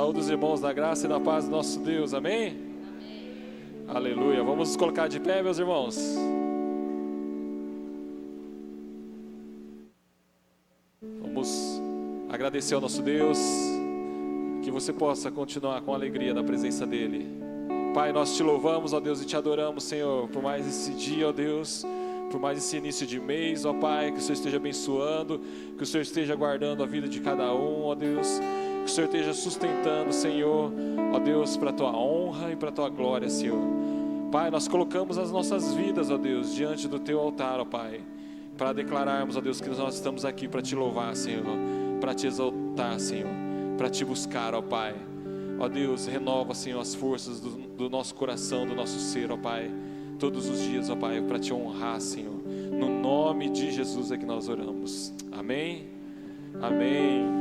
Saúde os irmãos da graça e da paz do nosso Deus, amém? Amém. Aleluia. Vamos nos colocar de pé, meus irmãos. Vamos agradecer ao nosso Deus, que você possa continuar com a alegria da presença dEle. Pai, nós te louvamos, ó Deus, e te adoramos, Senhor, por mais esse dia, ó Deus, por mais esse início de mês, ó Pai, que o Senhor esteja abençoando, que o Senhor esteja guardando a vida de cada um, ó Deus, que o Senhor esteja sustentando, Senhor, ó Deus, para a tua honra e para a tua glória, Senhor. Pai, nós colocamos as nossas vidas, ó Deus, diante do teu altar, ó Pai, para declararmos, ó Deus, que nós estamos aqui para te louvar, Senhor, para te exaltar, Senhor, para te buscar, ó Pai. Ó Deus, renova, Senhor, as forças do nosso coração, do nosso ser, ó Pai, todos os dias, ó Pai, para te honrar, Senhor. No nome de Jesus é que nós oramos. Amém? Amém.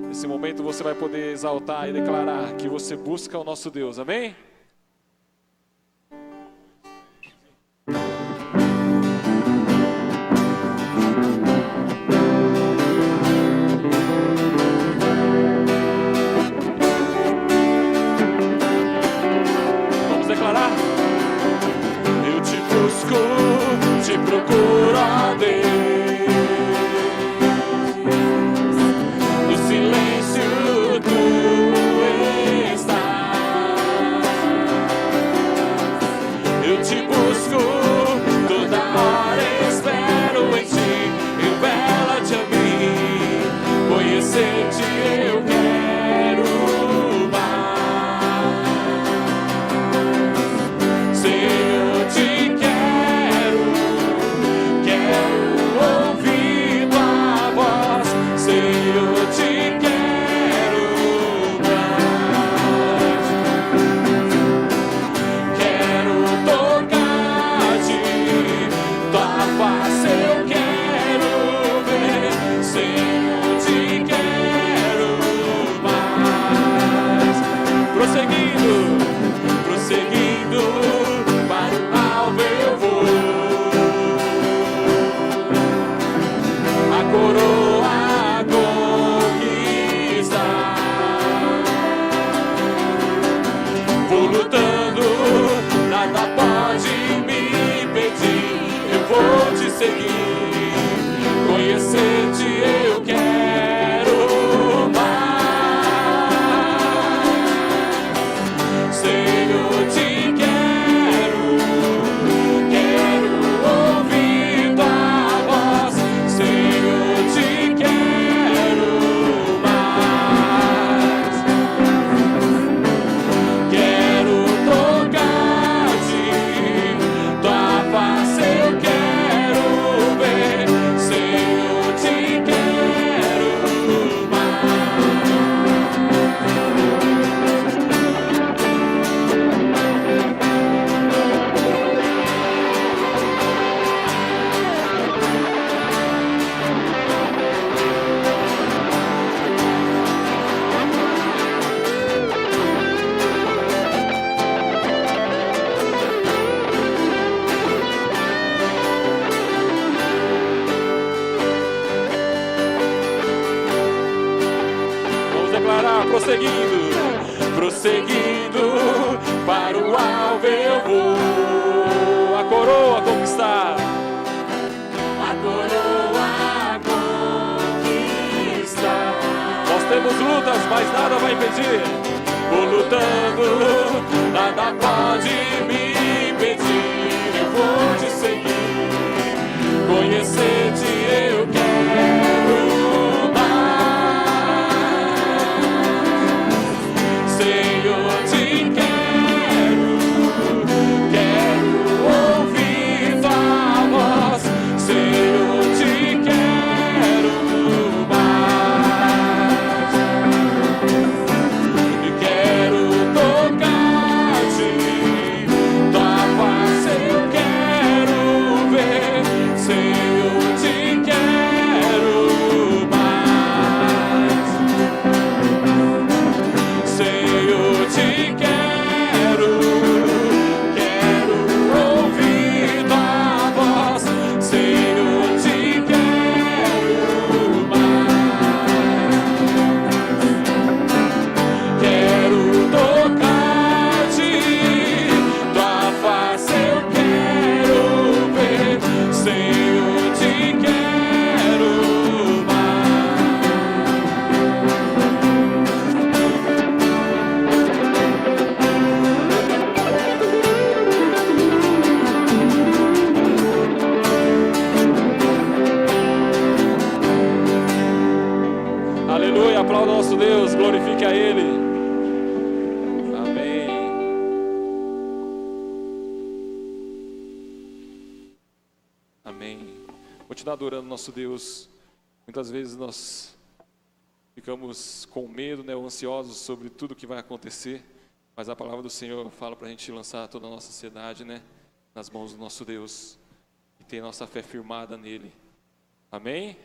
Nesse momento você vai poder exaltar e declarar que você busca o nosso Deus. Amém? Vamos declarar? Eu te busco, te procuro, ó Deus. Eu quero mais, Senhor, te quero ouvir tua voz, Senhor, te quero mais, quero tocar-te, tua face eu quero ver, Senhor, te quero. Prosseguindo, para o alvo eu vou. A coroa conquistar. Vou lutando, nada pode me impedir. Eu vou te seguir, conhecer-te eu quero. Prosseguindo, para o alvo eu vou. A coroa conquistar. A coroa conquistar. Nós temos lutas, mas nada vai impedir. Vou lutando, nada pode me impedir. Eu vou te seguir, conhecer-te eu quero. Senhor, te quero ouvir tua voz, Senhor, te quero mais, e quero tocar-te, tua face eu quero ver, Senhor, te quero. Aleluia, aplauda o nosso Deus, glorifique a Ele. Amém. Amém. Continuar adorando nosso Deus. Muitas vezes nós ficamos com medo, né, ou ansiosos sobre tudo que vai acontecer, mas a palavra do Senhor fala para a gente lançar toda a nossa ansiedade, né, nas mãos do nosso Deus e ter nossa fé firmada nele. Amém?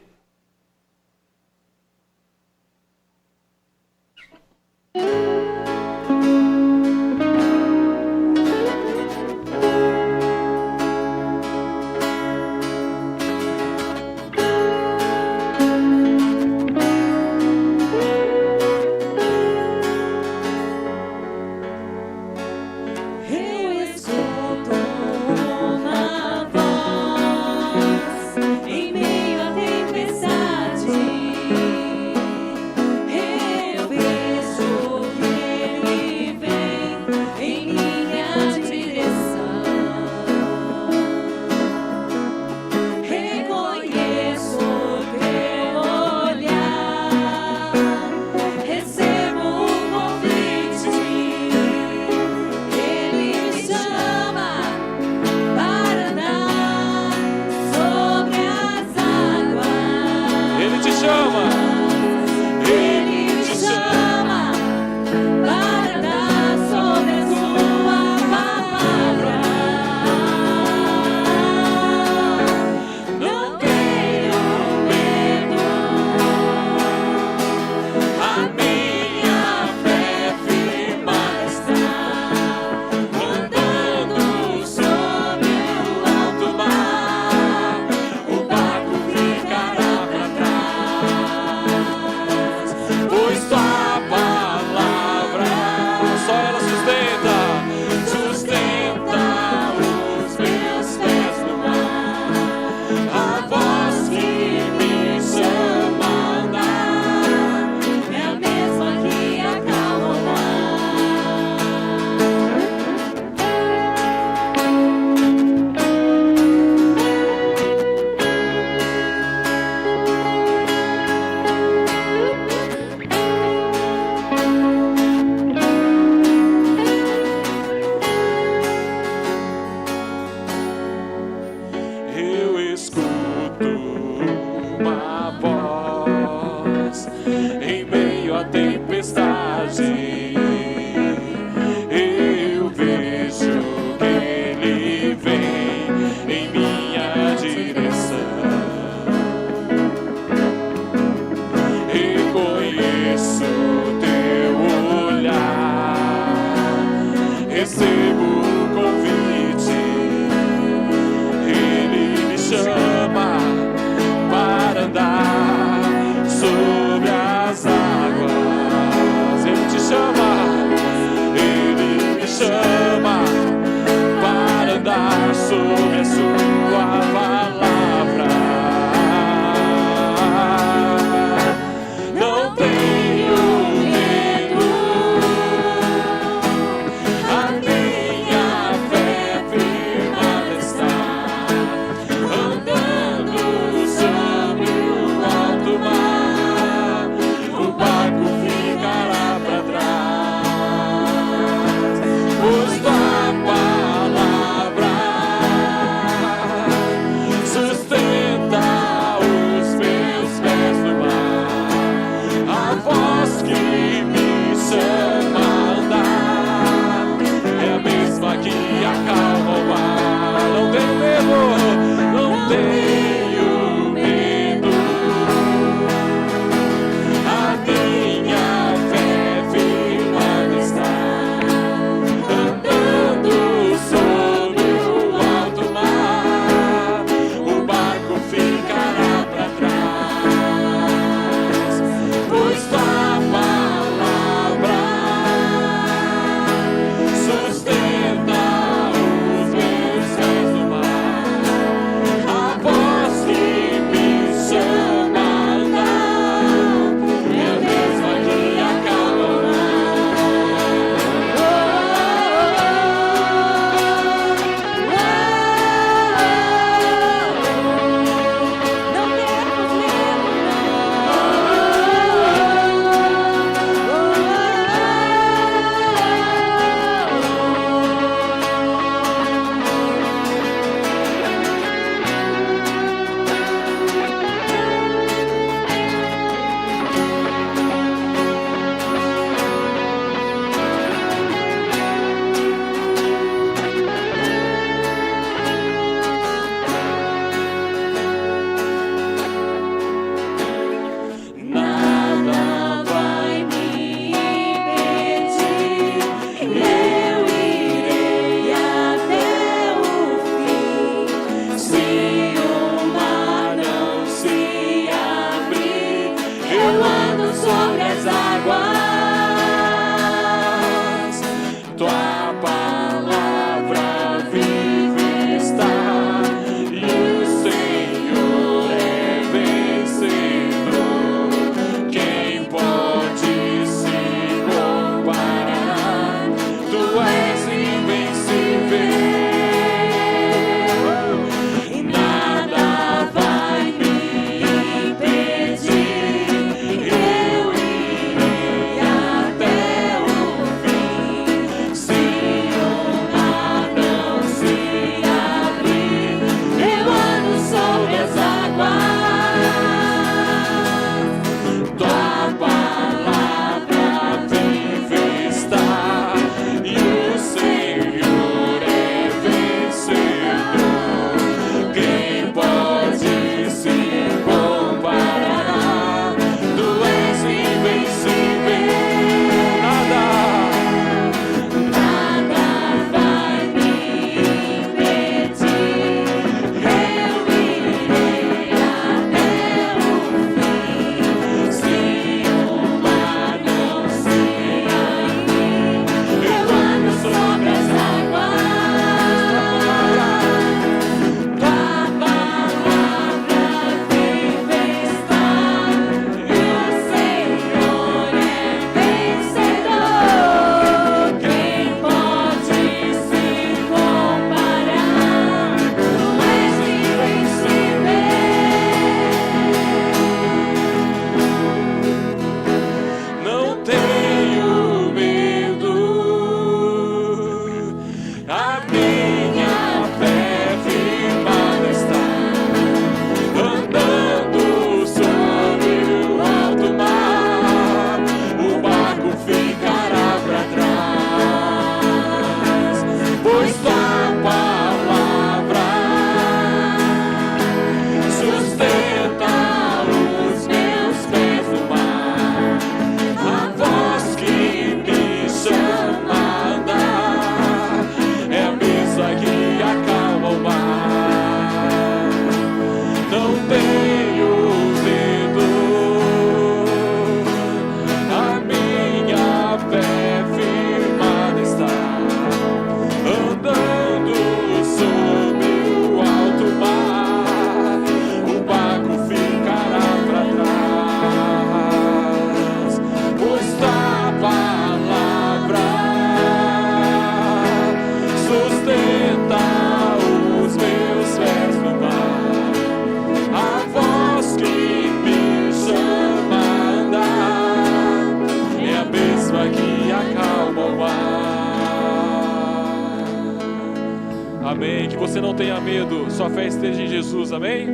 você não tenha medo, sua fé esteja em Jesus, amém?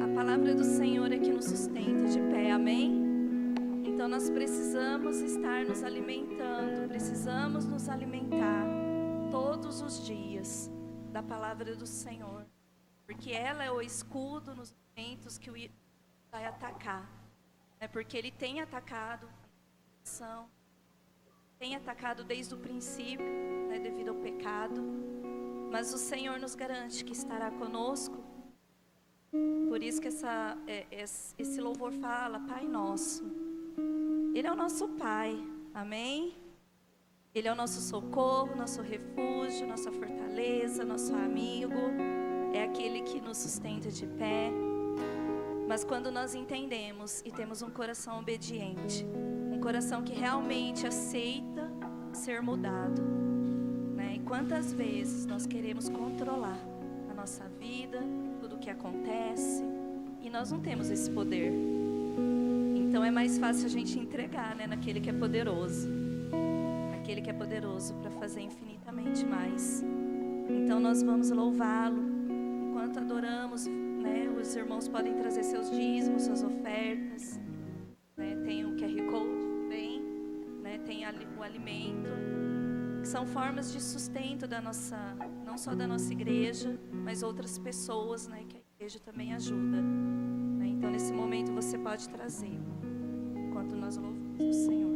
A palavra do Senhor é que nos sustenta de pé, amém? Então nós precisamos estar nos alimentando, precisamos nos alimentar todos os dias da palavra do Senhor, porque ela é o escudo nos momentos que o inimigo vai atacar, porque ele tem atacado a nação, tem atacado desde o princípio, devido ao pecado, mas o Senhor nos garante que estará conosco. Por isso que esse louvor fala, Pai Nosso. Ele é o nosso Pai, amém? Ele é o nosso socorro, nosso refúgio, nossa fortaleza, nosso amigo. É aquele que nos sustenta de pé. Mas quando nós entendemos e temos um coração obediente, um coração que realmente aceita ser mudado, E quantas vezes nós queremos controlar a nossa vida, tudo o que acontece, e nós não temos esse poder. Então é mais fácil a gente entregar, naquele que é poderoso. Aquele que é poderoso para fazer infinitamente mais. Então nós vamos louvá-lo. Enquanto adoramos, os irmãos podem trazer seus dízimos, suas ofertas. Tem o QR Code também, tem o alimento. Que são formas de sustento da nossa, não só da nossa igreja, mas outras pessoas, que a igreja também ajuda. Então nesse momento você pode trazer, enquanto nós louvamos o Senhor.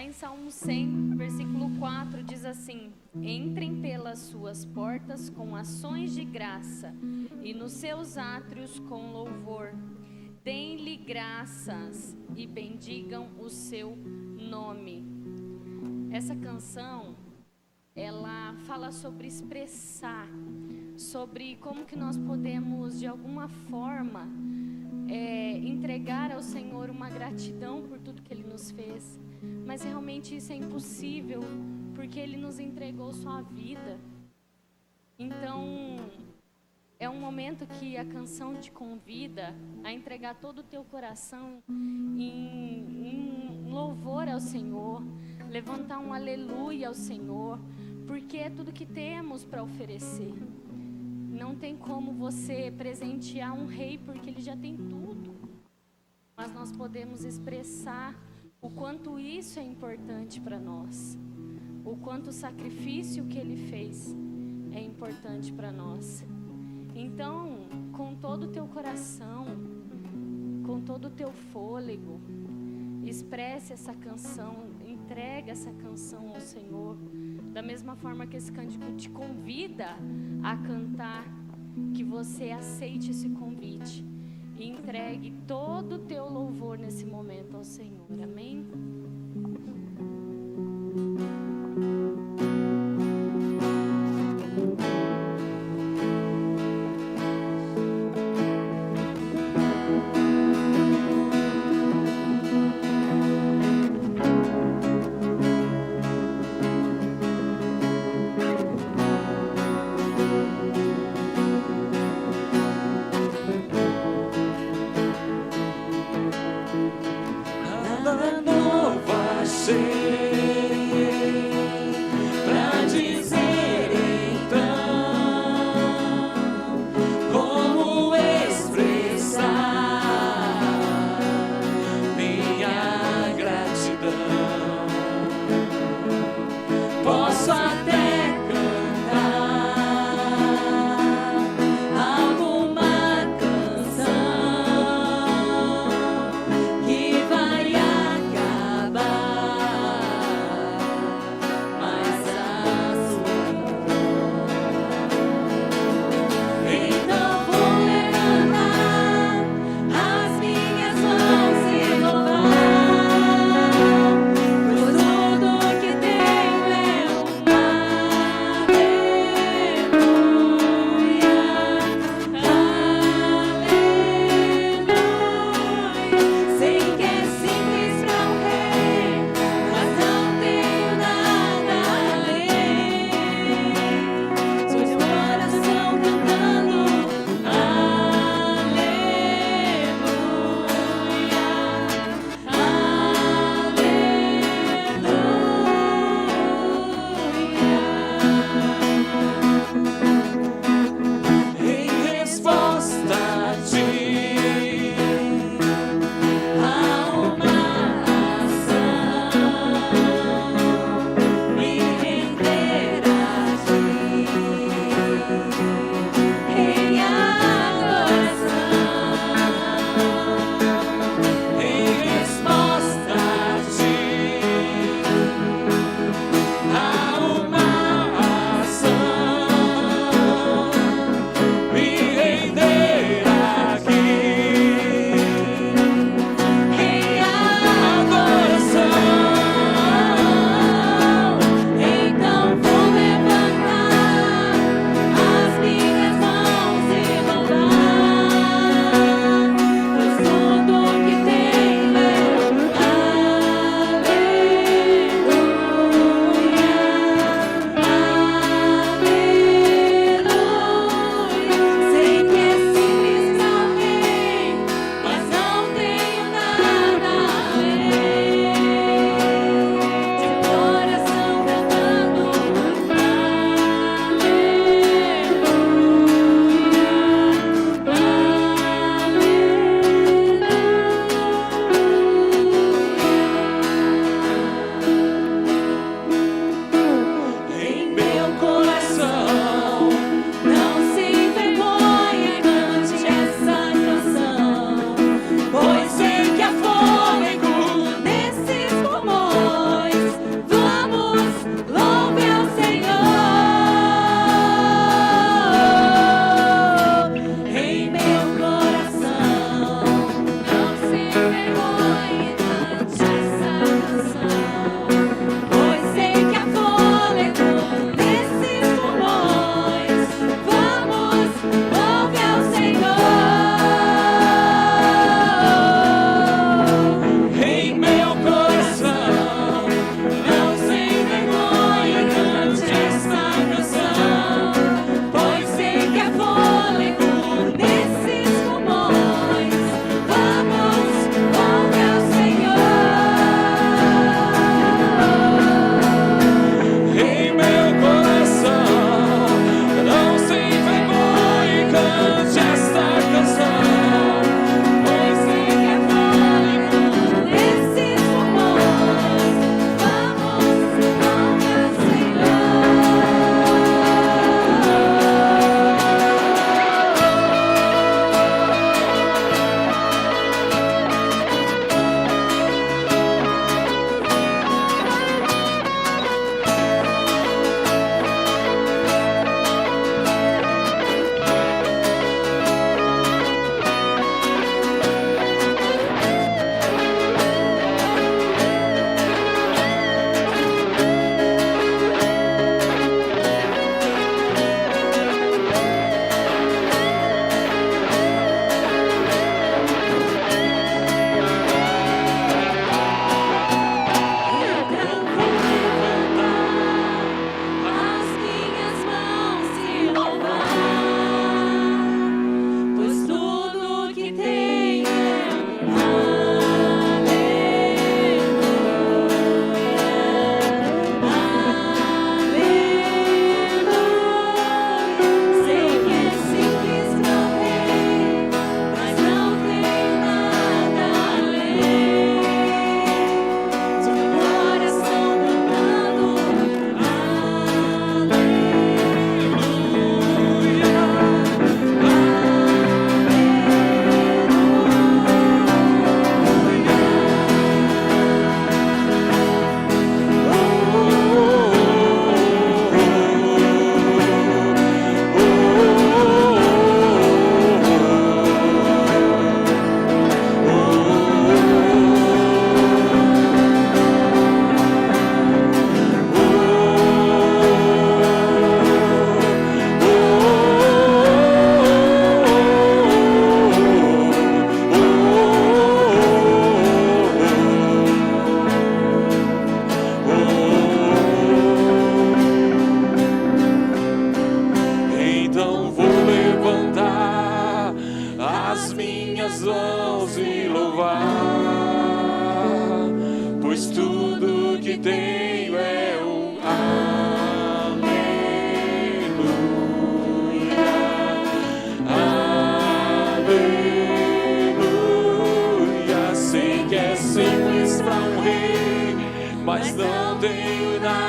em Salmo 100, versículo 4, diz assim: entrem pelas suas portas com ações de graça e nos seus átrios com louvor. Deem-lhe graças e bendigam o seu nome. Essa canção, ela fala sobre expressar, sobre como que nós podemos, de alguma forma, entregar ao Senhor uma gratidão por tudo que Ele nos fez. Mas realmente isso é impossível, porque Ele nos entregou sua vida. Então, é um momento que a canção te convida a entregar todo o teu coração em louvor ao Senhor, levantar um aleluia ao Senhor, porque é tudo que temos para oferecer. Não tem como você presentear um rei, porque ele já tem tudo. Mas nós podemos expressar o quanto isso é importante para nós, o quanto o sacrifício que ele fez é importante para nós. Então, com todo o teu coração, com todo o teu fôlego, expresse essa canção, entrega essa canção ao Senhor, da mesma forma que esse cântico te convida a cantar, que você aceite esse convite e entregue todo o teu louvor nesse momento ao Senhor. Amém? Nada novo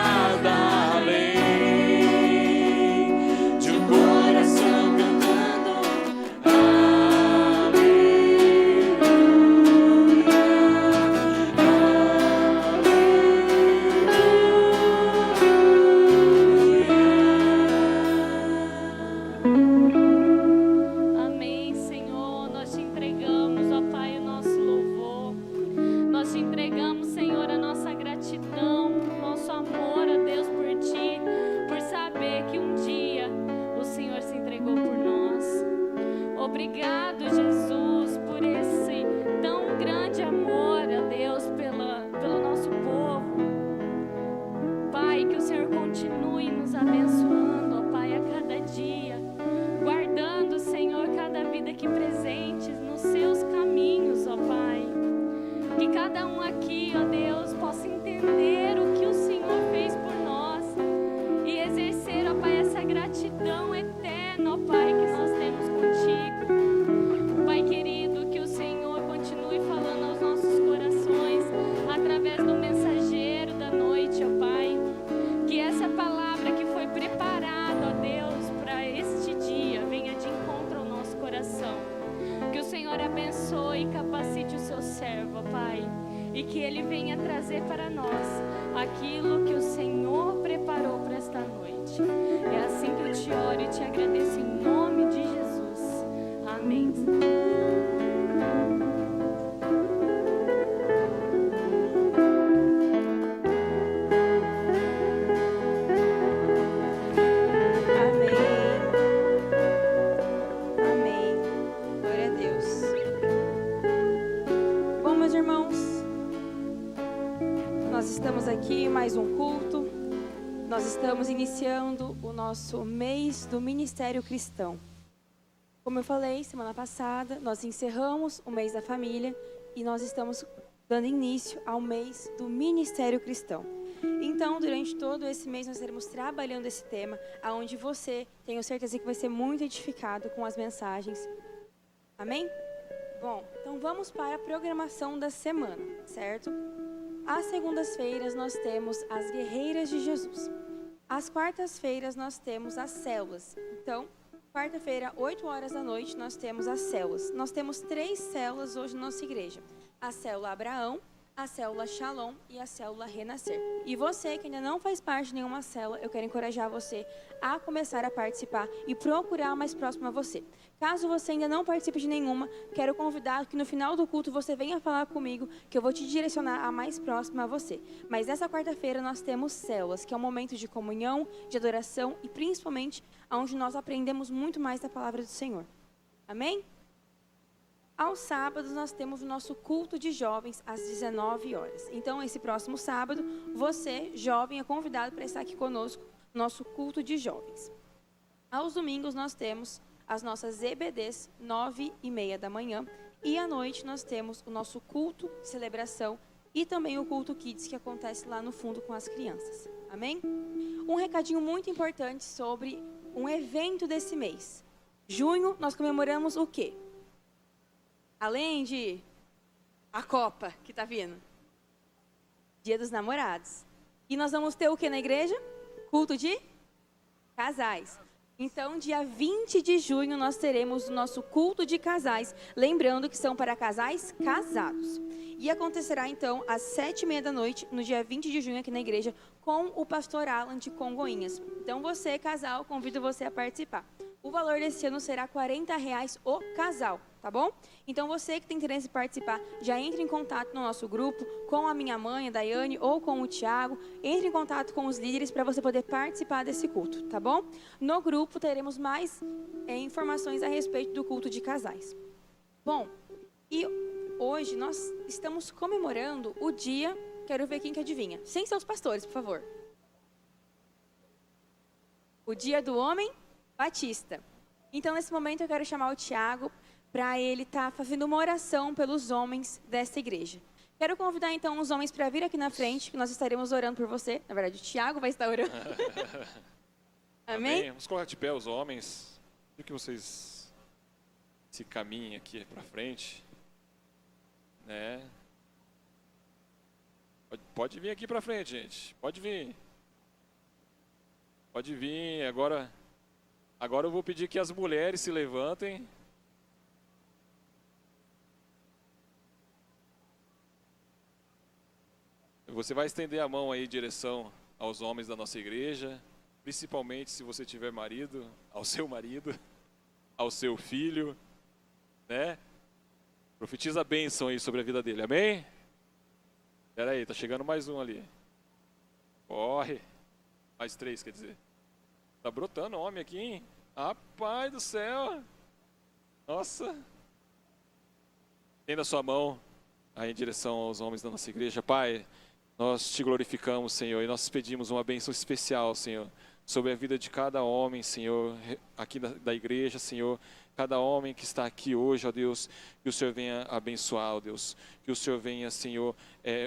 nada além de um coração cantando Amém, Senhor. Nós te entregamos, ó Pai, o nosso louvor. Nós te entregamos, Senhor, a nossa gratidão, nosso amor, ó Deus, por ti, por saber que um dia o Senhor se entregou por nós. Obrigado, Jesus, por esse tão grande amor, ó Deus, pelo nosso povo. Pai, que o Senhor continue nos abençoando, ó Pai, a cada dia, guardando, Senhor, cada vida aqui presente nos seus caminhos, ó Pai. Que cada um aqui, ó Deus, possa entender o que o Senhor fez por nós e exercer, ó Pai, essa gratidão eterna, ó Pai, que nós temos contigo. Pai querido, que o Senhor continue falando aos nossos corações através do mensageiro da noite, ó Pai. Que essa palavra que foi preparada, ó Deus, para este dia, venha de encontro ao nosso coração. Que o Senhor abençoe e capacite o seu servo, ó Pai. E que ele venha trazer para nós aquilo que o Senhor preparou para esta noite. É assim que eu te oro e te agradeço em nome de Jesus. Amém. Amém. Glória a Deus. Bom, meus irmãos, nós estamos aqui em mais um culto. Nós estamos iniciando o nosso mês do Ministério Cristão. Como eu falei semana passada, nós encerramos o mês da família e nós estamos dando início ao mês do Ministério Cristão. Então, durante todo esse mês, nós estaremos trabalhando esse tema, aonde você, tenho certeza que vai ser muito edificado com as mensagens. Amém? Bom, então vamos para a programação da semana, certo? Às segundas-feiras, nós temos as Guerreiras de Jesus. Às quartas-feiras, nós temos as células. Então, quarta-feira, 8 horas da noite, nós temos as células. Nós temos 3 células hoje na nossa igreja. A célula Abraão, a célula Shalom e a célula Renascer. E você que ainda não faz parte de nenhuma célula, eu quero encorajar você a começar a participar e procurar a mais próxima a você. Caso você ainda não participe de nenhuma, quero convidar que no final do culto você venha falar comigo, que eu vou te direcionar a mais próxima a você. Mas essa quarta-feira nós temos células, que é um momento de comunhão, de adoração e principalmente onde nós aprendemos muito mais da palavra do Senhor. Amém? Aos sábados, nós temos o nosso culto de jovens às 19 horas. Então, esse próximo sábado, você, jovem, é convidado para estar aqui conosco no nosso culto de jovens. Aos domingos, nós temos as nossas EBDs, 9h30 da manhã. E à noite, nós temos o nosso culto de celebração e também o culto Kids, que acontece lá no fundo com as crianças. Amém? Um recadinho muito importante sobre um evento desse mês. Junho, nós comemoramos o quê? Além de a Copa que está vindo. Dia dos Namorados. E nós vamos ter o que na igreja? Culto de casais. Então, dia 20 de junho, nós teremos o nosso culto de casais. Lembrando que são para casais casados. E acontecerá, então, às 7h30 da noite, no dia 20 de junho, aqui na igreja, com o pastor Alan de Congonhas. Então, você, casal, convido você a participar. O valor desse ano será R$40 o casal, tá bom? Então, você que tem interesse em participar, já entre em contato no nosso grupo, com a minha mãe, a Daiane, ou com o Tiago. Entre em contato com os líderes para você poder participar desse culto, tá bom? No grupo, teremos mais informações a respeito do culto de casais. Bom, e hoje nós estamos comemorando o dia, quero ver quem que adivinha, sem ser os pastores, por favor. O dia do homem Batista. Então, nesse momento, eu quero chamar o Tiago para ele estar fazendo uma oração pelos homens desta igreja. Quero convidar, então, os homens para vir aqui na frente, que nós estaremos orando por você. Na verdade, o Tiago vai estar orando. Amém? Vamos colocar de pé os homens. Quero que vocês se caminhem aqui para frente. Né? Pode vir aqui para frente, gente. Pode vir. Pode vir. Agora eu vou pedir que as mulheres se levantem. Você vai estender a mão aí em direção aos homens da nossa igreja, principalmente se você tiver marido, ao seu filho, né? Profetiza a bênção aí sobre a vida dele, amém? Espera aí, tá chegando mais um ali. Corre. Mais 3, quer dizer. Tá brotando homem aqui, hein? Rapaz do céu. Nossa. Estenda a sua mão aí em direção aos homens da nossa igreja. Pai, nós te glorificamos, Senhor, e nós pedimos uma bênção especial, Senhor, sobre a vida de cada homem, Senhor, aqui da igreja, Senhor. Cada homem que está aqui hoje, ó Deus, que o Senhor venha abençoar, ó Deus. Que o Senhor venha, Senhor,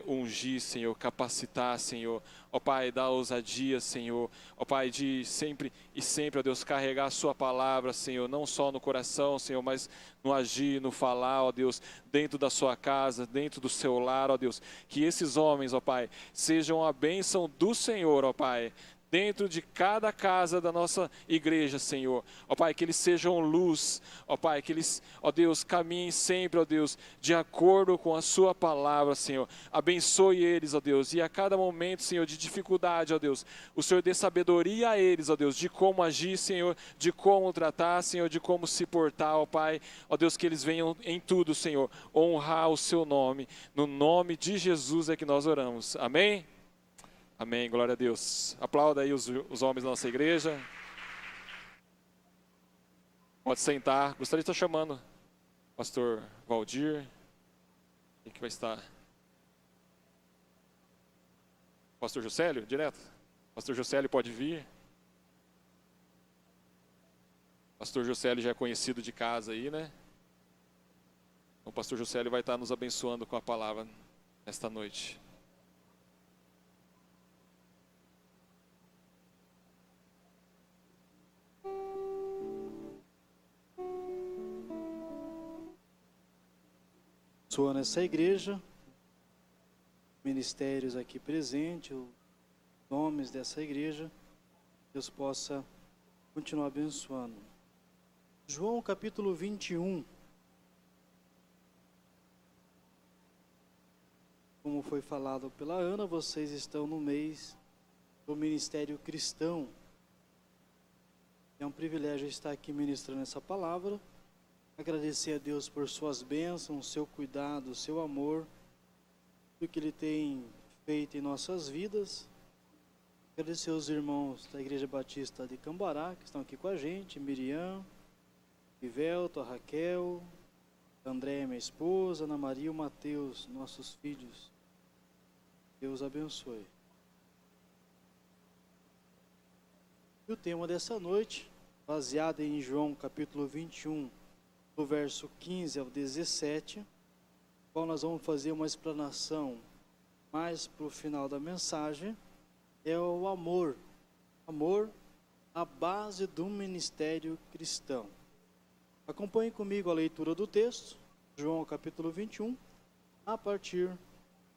ungir, Senhor, capacitar, Senhor. Ó Pai, dar ousadia, Senhor. Ó Pai, de sempre e sempre, ó Deus, carregar a sua palavra, Senhor. Não só no coração, Senhor, mas no agir, no falar, ó Deus. Dentro da sua casa, dentro do seu lar, ó Deus. Que esses homens, ó Pai, sejam a bênção do Senhor, ó Pai. Dentro de cada casa da nossa igreja, Senhor. Ó Pai, que eles sejam luz. Ó Pai, que eles, ó Deus, caminhem sempre, ó Deus, de acordo com a sua palavra, Senhor. Abençoe eles, ó Deus. E a cada momento, Senhor, de dificuldade, ó Deus, o Senhor dê sabedoria a eles, ó Deus, de como agir, Senhor, de como tratar, Senhor, de como se portar, ó Pai. Ó Deus, que eles venham em tudo, Senhor, honrar o seu nome. No nome de Jesus é que nós oramos. Amém? Amém, glória a Deus. Aplauda aí os homens da nossa igreja. Pode sentar. Gostaria de estar chamando o pastor Valdir. Quem que vai estar? Pastor Juscelio, direto? Pastor Juscelio pode vir. Pastor Juscelio já é conhecido de casa aí, né? Então, o pastor Juscelio vai estar nos abençoando com a palavra esta noite. Abençoando essa igreja, ministérios aqui presentes, os nomes dessa igreja, Deus possa continuar abençoando. João capítulo 21. Como foi falado pela Ana, vocês estão no mês do ministério cristão. É um privilégio estar aqui ministrando essa palavra. Agradecer a Deus por suas bênçãos, seu cuidado, seu amor, tudo que Ele tem feito em nossas vidas. Agradecer aos irmãos da Igreja Batista de Cambará, que estão aqui com a gente, Miriam, Ivelto, a Raquel, André, minha esposa, Ana Maria e o Mateus, nossos filhos. Deus abençoe. E o tema dessa noite, baseado em João capítulo 21, do verso 15 ao 17, qual nós vamos fazer uma explanação mais para o final da mensagem, é o amor. Amor, a base do ministério cristão. Acompanhe comigo a leitura do texto, João capítulo 21, a partir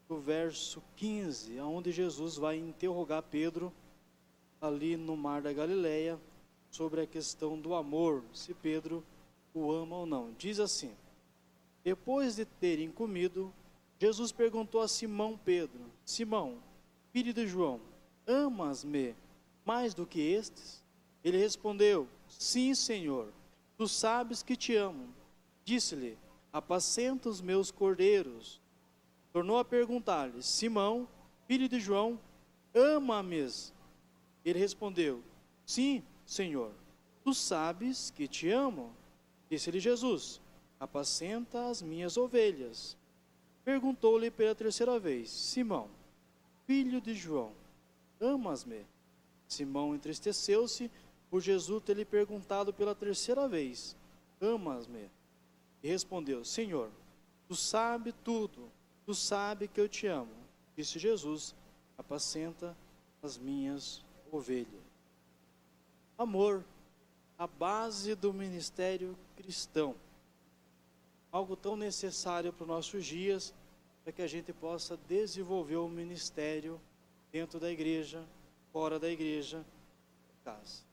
do verso 15, onde Jesus vai interrogar Pedro, ali no mar da Galileia, sobre a questão do amor, se Pedro o ama ou não. Diz assim: depois de terem comido, Jesus perguntou a Simão Pedro: Simão, filho de João, amas-me mais do que estes? Ele respondeu: sim, Senhor, tu sabes que te amo. Disse-lhe: apacenta os meus cordeiros. Tornou a perguntar-lhe: Simão, filho de João, ama-me? Ele respondeu: sim, Senhor, tu sabes que te amo. Disse-lhe Jesus: apacenta as minhas ovelhas. Perguntou-lhe pela terceira vez: Simão, filho de João, amas-me? Simão entristeceu-se por Jesus ter lhe perguntado pela terceira vez: amas-me? E respondeu: Senhor, tu sabes tudo, tu sabes que eu te amo. Disse Jesus: apacenta as minhas ovelhas. Amor, a base do ministério cristão. Algo tão necessário para os nossos dias, para que a gente possa desenvolver o ministério dentro da igreja, fora da igreja. eficaz.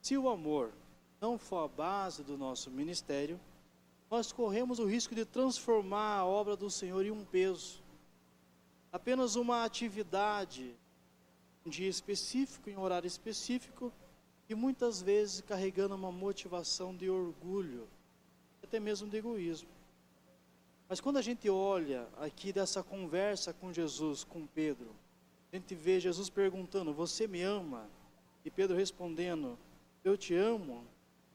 Se o amor não for a base do nosso ministério, nós corremos o risco de transformar a obra do Senhor em um peso, apenas uma atividade, um dia específico, em um horário específico, e muitas vezes carregando uma motivação de orgulho, até mesmo de egoísmo. Mas quando a gente olha aqui dessa conversa com Jesus, com Pedro, a gente vê Jesus perguntando, você me ama? E Pedro respondendo, eu te amo.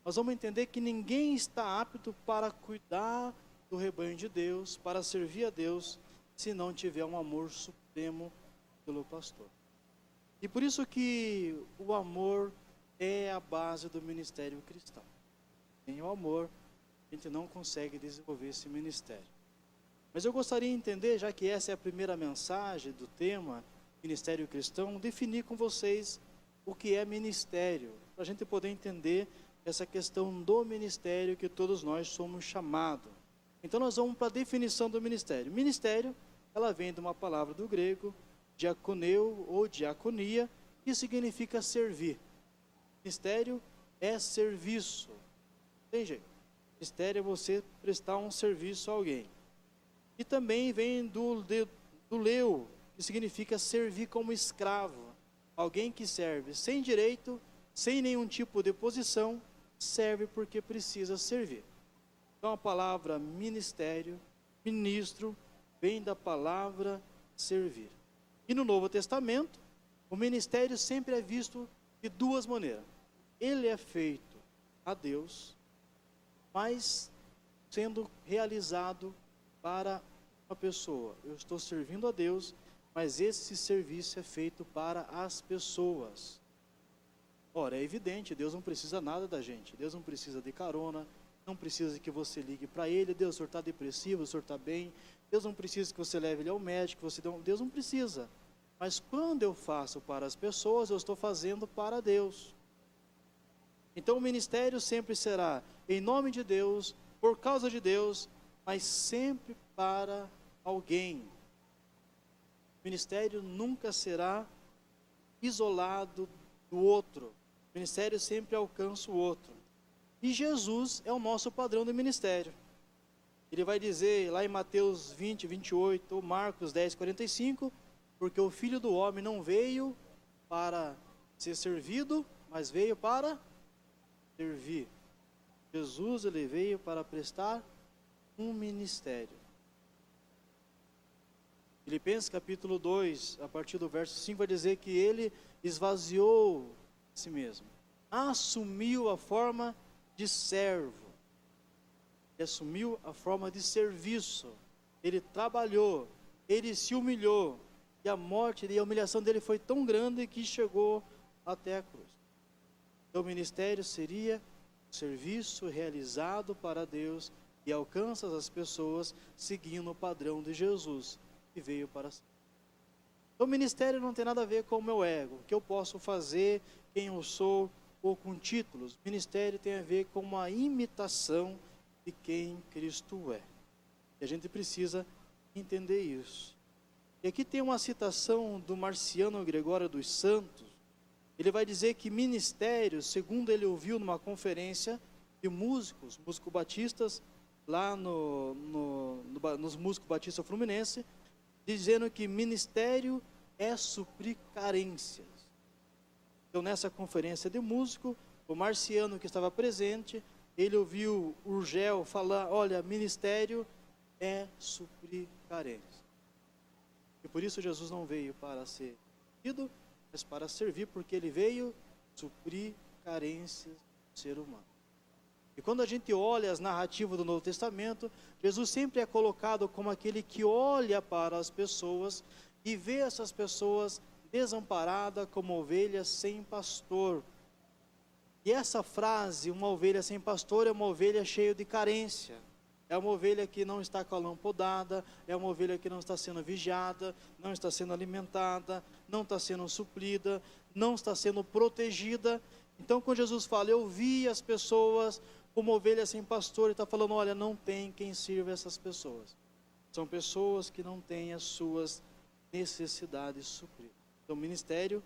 Nós vamos entender que ninguém está apto para cuidar do rebanho de Deus, para servir a Deus, se não tiver um amor supremo pelo pastor. E por isso que o amor é a base do ministério cristão. Sem o amor, a gente não consegue desenvolver esse ministério. Mas eu gostaria de entender, já que essa é a primeira mensagem do tema Ministério Cristão, definir com vocês o que é ministério, para a gente poder entender essa questão do ministério que todos nós somos chamados. Então nós vamos para a definição do ministério. Ministério, ela vem de uma palavra do grego, diaconeu ou diaconia, que significa servir. Ministério é serviço. Tem jeito. Ministério é você prestar um serviço a alguém. E também vem do leu, que significa servir como escravo. Alguém que serve sem direito, sem nenhum tipo de posição, serve porque precisa servir. Então a palavra ministério, ministro, vem da palavra servir. E no Novo Testamento, o ministério sempre é visto de duas maneiras. Ele é feito a Deus, mas sendo realizado para uma pessoa. Eu estou servindo a Deus, mas esse serviço é feito para as pessoas. Ora, é evidente, Deus não precisa nada da gente. Deus não precisa de carona, não precisa que você ligue para Ele. Deus, o senhor está depressivo, o senhor está bem. Deus não precisa que você leve Ele ao médico, Deus não precisa. Mas quando eu faço para as pessoas, eu estou fazendo para Deus. Então o ministério sempre será em nome de Deus, por causa de Deus, mas sempre para alguém. O ministério nunca será isolado do outro. O ministério sempre alcança o outro. E Jesus é o nosso padrão de ministério. Ele vai dizer lá em Mateus 20, 28, ou Marcos 10, 45, porque o Filho do Homem não veio para ser servido, mas veio para servir. Jesus, ele veio para prestar um ministério. Filipenses capítulo 2, a partir do verso 5, vai dizer que ele esvaziou a si mesmo. Assumiu a forma de servo. Ele assumiu a forma de serviço. Ele trabalhou, ele se humilhou. E a morte e a humilhação dele foi tão grande que chegou até a cruz. Então o ministério seria o serviço realizado para Deus e alcança as pessoas seguindo o padrão de Jesus, que veio para si. Então o ministério não tem nada a ver com o meu ego, o que eu posso fazer, quem eu sou, ou com títulos. O ministério tem a ver com uma imitação de quem Cristo é. E a gente precisa entender isso. E aqui tem uma citação do Marciano Gregório dos Santos. Ele vai dizer que ministério, segundo ele ouviu numa conferência de músicos batistas, lá nos músicos batistas fluminense, dizendo que ministério é suprir carências. Então nessa conferência de músico, o Marciano que estava presente, ele ouviu o Urgel falar, olha, ministério é suprir carências. E por isso Jesus não veio para ser servido, mas para servir, porque ele veio suprir carências do ser humano. E quando a gente olha as narrativas do Novo Testamento, Jesus sempre é colocado como aquele que olha para as pessoas e vê essas pessoas desamparadas como ovelhas sem pastor. E essa frase, uma ovelha sem pastor, é uma ovelha cheia de carência. É uma ovelha que não está com a lã podada, é uma ovelha que não está sendo vigiada, não está sendo alimentada, não está sendo suprida, não está sendo protegida. Então, quando Jesus fala, eu vi as pessoas como ovelhas sem pastor, ele está falando, olha, não tem quem sirva essas pessoas. São pessoas que não têm as suas necessidades supridas. Então, o ministério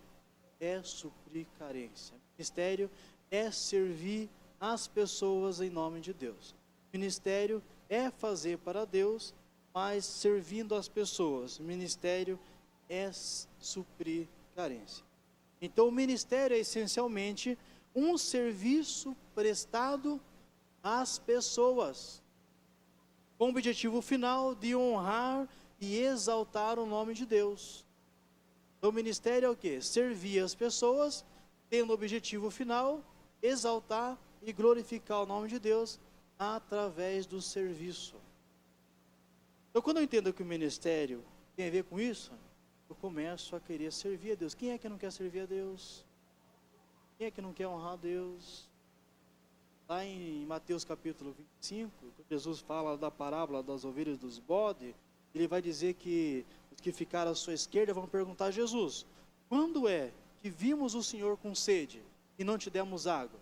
é suprir carência. Ministério é servir as pessoas em nome de Deus. Ministério é fazer para Deus, mas servindo as pessoas. Ministério é suprir carência. Então, o ministério é essencialmente um serviço prestado às pessoas, com o objetivo final de honrar e exaltar o nome de Deus. Então, o ministério é o quê? Servir as pessoas, tendo o objetivo final, exaltar e glorificar o nome de Deus através do serviço. Então, quando eu entendo que o ministério tem a ver com isso, eu começo a querer servir a Deus. Quem é que não quer servir a Deus? Quem é que não quer honrar a Deus? Lá em Mateus capítulo 25, Jesus fala da parábola das ovelhas dos bodes, ele vai dizer que os que ficaram à sua esquerda vão perguntar a Jesus: quando é que vimos o Senhor com sede e não te demos água?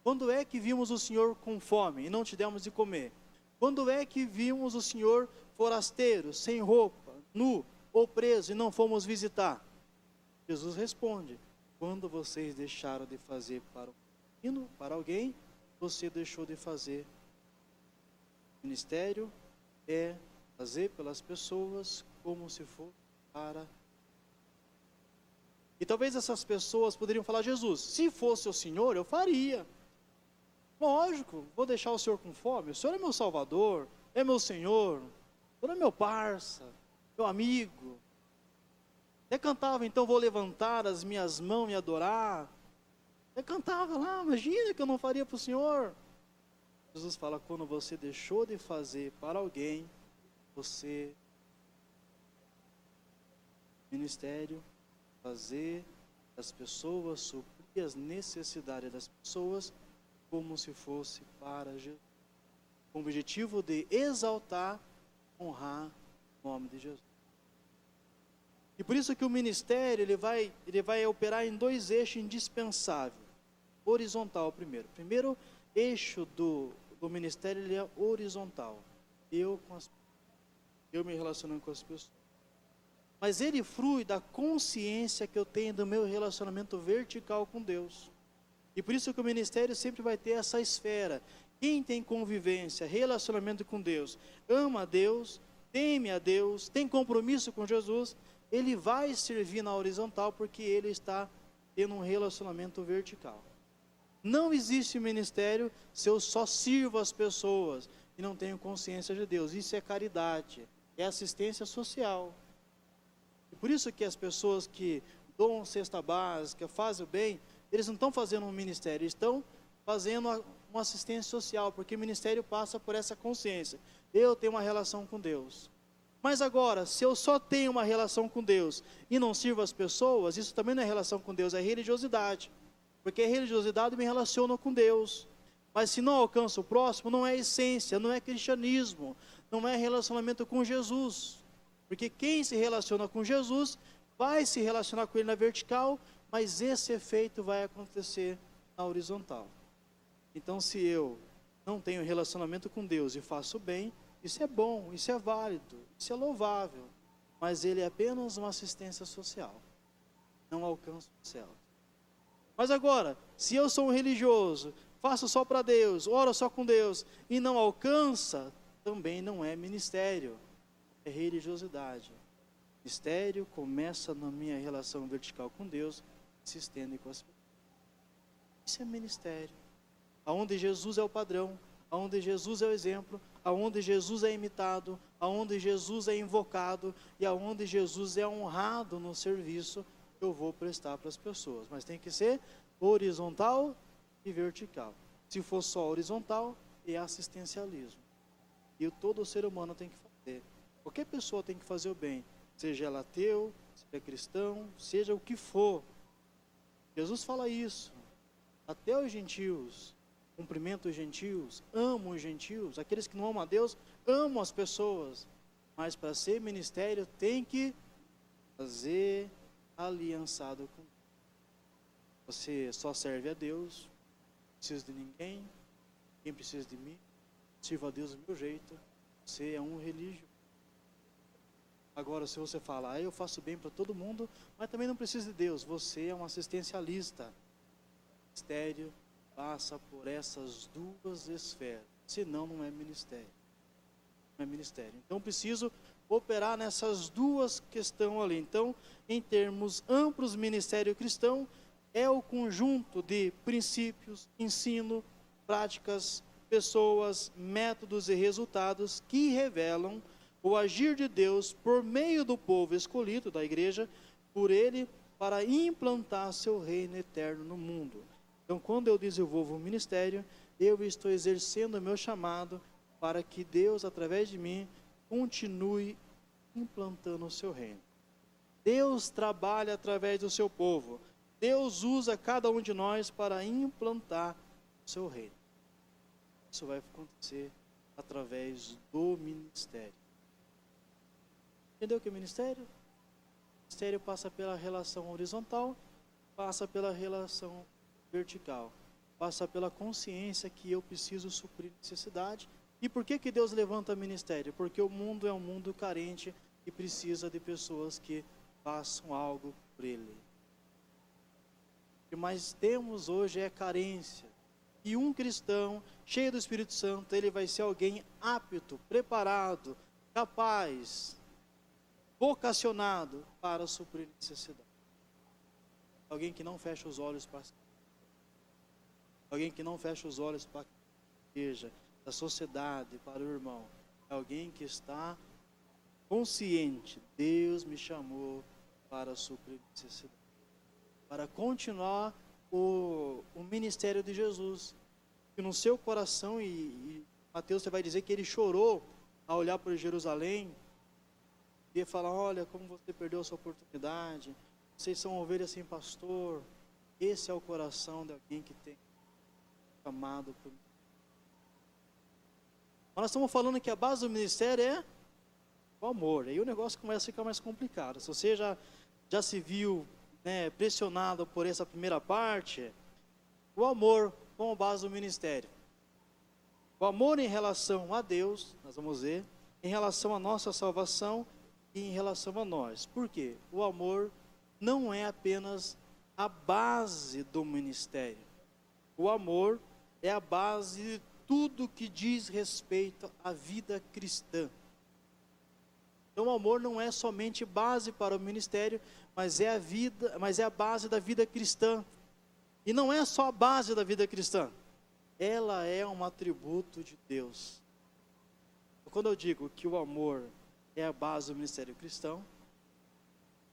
Quando é que vimos o Senhor com fome e não te demos de comer? Quando é que vimos o Senhor forasteiro, sem roupa, nu ou preso e não fomos visitar? Jesus responde: quando vocês deixaram de fazer para um menino, para alguém, você deixou de fazer. O ministério é fazer pelas pessoas como se fosse para. E talvez essas pessoas poderiam falar: Jesus, se fosse o Senhor, eu faria. Lógico, vou deixar o Senhor com fome. O Senhor é meu Salvador, é meu Senhor, o Senhor é meu parça, meu amigo. Até cantava, então vou levantar as minhas mãos e adorar. Até cantava lá, imagina que eu não faria para o Senhor. Jesus fala: quando você deixou de fazer para alguém, você, ministério, fazer as pessoas, suprir as necessidades das pessoas, como se fosse para Jesus, com o objetivo de exaltar, honrar o nome de Jesus. E por isso que o ministério ele vai operar em dois eixos indispensáveis. Horizontal primeiro. Primeiro eixo do ministério ele é horizontal. Eu me relacionando com as pessoas. Mas ele flui da consciência que eu tenho do meu relacionamento vertical com Deus. E por isso que o ministério sempre vai ter essa esfera. Quem tem convivência, relacionamento com Deus, ama a Deus, teme a Deus, tem compromisso com Jesus, ele vai servir na horizontal porque ele está tendo um relacionamento vertical. Não existe ministério se eu só sirvo as pessoas e não tenho consciência de Deus. Isso é caridade, é assistência social. E por isso que as pessoas que doam cesta básica, fazem o bem, eles não estão fazendo um ministério, eles estão fazendo uma assistência social, porque o ministério passa por essa consciência. Eu tenho uma relação com Deus. Mas agora, se eu só tenho uma relação com Deus e não sirvo as pessoas, isso também não é relação com Deus, é religiosidade. Porque a religiosidade me relaciona com Deus. Mas se não alcança o próximo, não é essência, não é cristianismo, não é relacionamento com Jesus. Porque quem se relaciona com Jesus, vai se relacionar com Ele na vertical, mas esse efeito vai acontecer na horizontal. Então, se eu não tenho relacionamento com Deus e faço bem, isso é bom, isso é válido, isso é louvável, mas ele é apenas uma assistência social, não alcança o céu. Mas agora, se eu sou um religioso, faço só para Deus, oro só com Deus, e não alcança, também não é ministério, é religiosidade. Ministério começa na minha relação vertical com Deus, se estende com as pessoas. Isso é ministério, aonde Jesus é o padrão, aonde Jesus é o exemplo, aonde Jesus é imitado, aonde Jesus é invocado e aonde Jesus é honrado no serviço que eu vou prestar para as pessoas. Mas tem que ser horizontal e vertical. Se for só horizontal, é assistencialismo. E todo ser humano tem que fazer. Qualquer pessoa tem que fazer o bem, seja ela ateu, seja cristão, seja o que for. Jesus fala isso. Até os gentios, cumprimento os gentios, amo os gentios, aqueles que não amam a Deus, amam as pessoas. Mas para ser ministério tem que fazer aliançado com Deus. Você só serve a Deus, não precisa de ninguém, quem precisa de mim, sirva a Deus do meu jeito, você é um religioso. Agora, se você falar, eu faço bem para todo mundo, mas também não precisa de Deus, você é um assistencialista. O ministério passa por essas duas esferas, senão não é ministério. Não é ministério. Então, preciso operar nessas duas questões ali. Então, em termos amplos, ministério cristão é o conjunto de princípios, ensino, práticas, pessoas, métodos e resultados que revelam o agir de Deus por meio do povo escolhido, da igreja, por Ele, para implantar seu reino eterno no mundo. Então, quando eu desenvolvo o ministério, eu estou exercendo o meu chamado para que Deus, através de mim, continue implantando o seu reino. Deus trabalha através do seu povo. Deus usa cada um de nós para implantar o seu reino. Isso vai acontecer através do ministério. Entendeu o que é ministério? O ministério passa pela relação horizontal, passa pela relação vertical, passa pela consciência que eu preciso suprir necessidade. E por que Deus levanta ministério? Porque o mundo é um mundo carente e precisa de pessoas que façam algo por ele. O que mais temos hoje é carência. E um cristão cheio do Espírito Santo, ele vai ser alguém apto, preparado, capaz, vocacionado para suprir necessidade. Alguém que não fecha os olhos para alguém que não fecha os olhos para a igreja, da sociedade, para o irmão. É alguém que está consciente, Deus me chamou para suprir necessidade, para continuar o ministério de Jesus. E no seu coração, e Mateus você vai dizer que ele chorou ao olhar para Jerusalém, e falar, olha como você perdeu a sua oportunidade, vocês são ovelhas sem pastor. Esse é o coração de alguém que tem chamado por mim. Nós estamos falando que a base do ministério é o amor. Aí o negócio começa a ficar mais complicado. Se você já se viu, né, pressionado por essa primeira parte, o amor como base do ministério. O amor em relação a Deus, nós vamos ver, em relação à nossa salvação e em relação a nós. Por quê? O amor não é apenas a base do ministério. O amor é a base de tudo que diz respeito à vida cristã. Então o amor não é somente base para o ministério, mas é a base da vida cristã. E não é só a base da vida cristã. Ela é um atributo de Deus. Quando eu digo que o amor é a base do ministério cristão,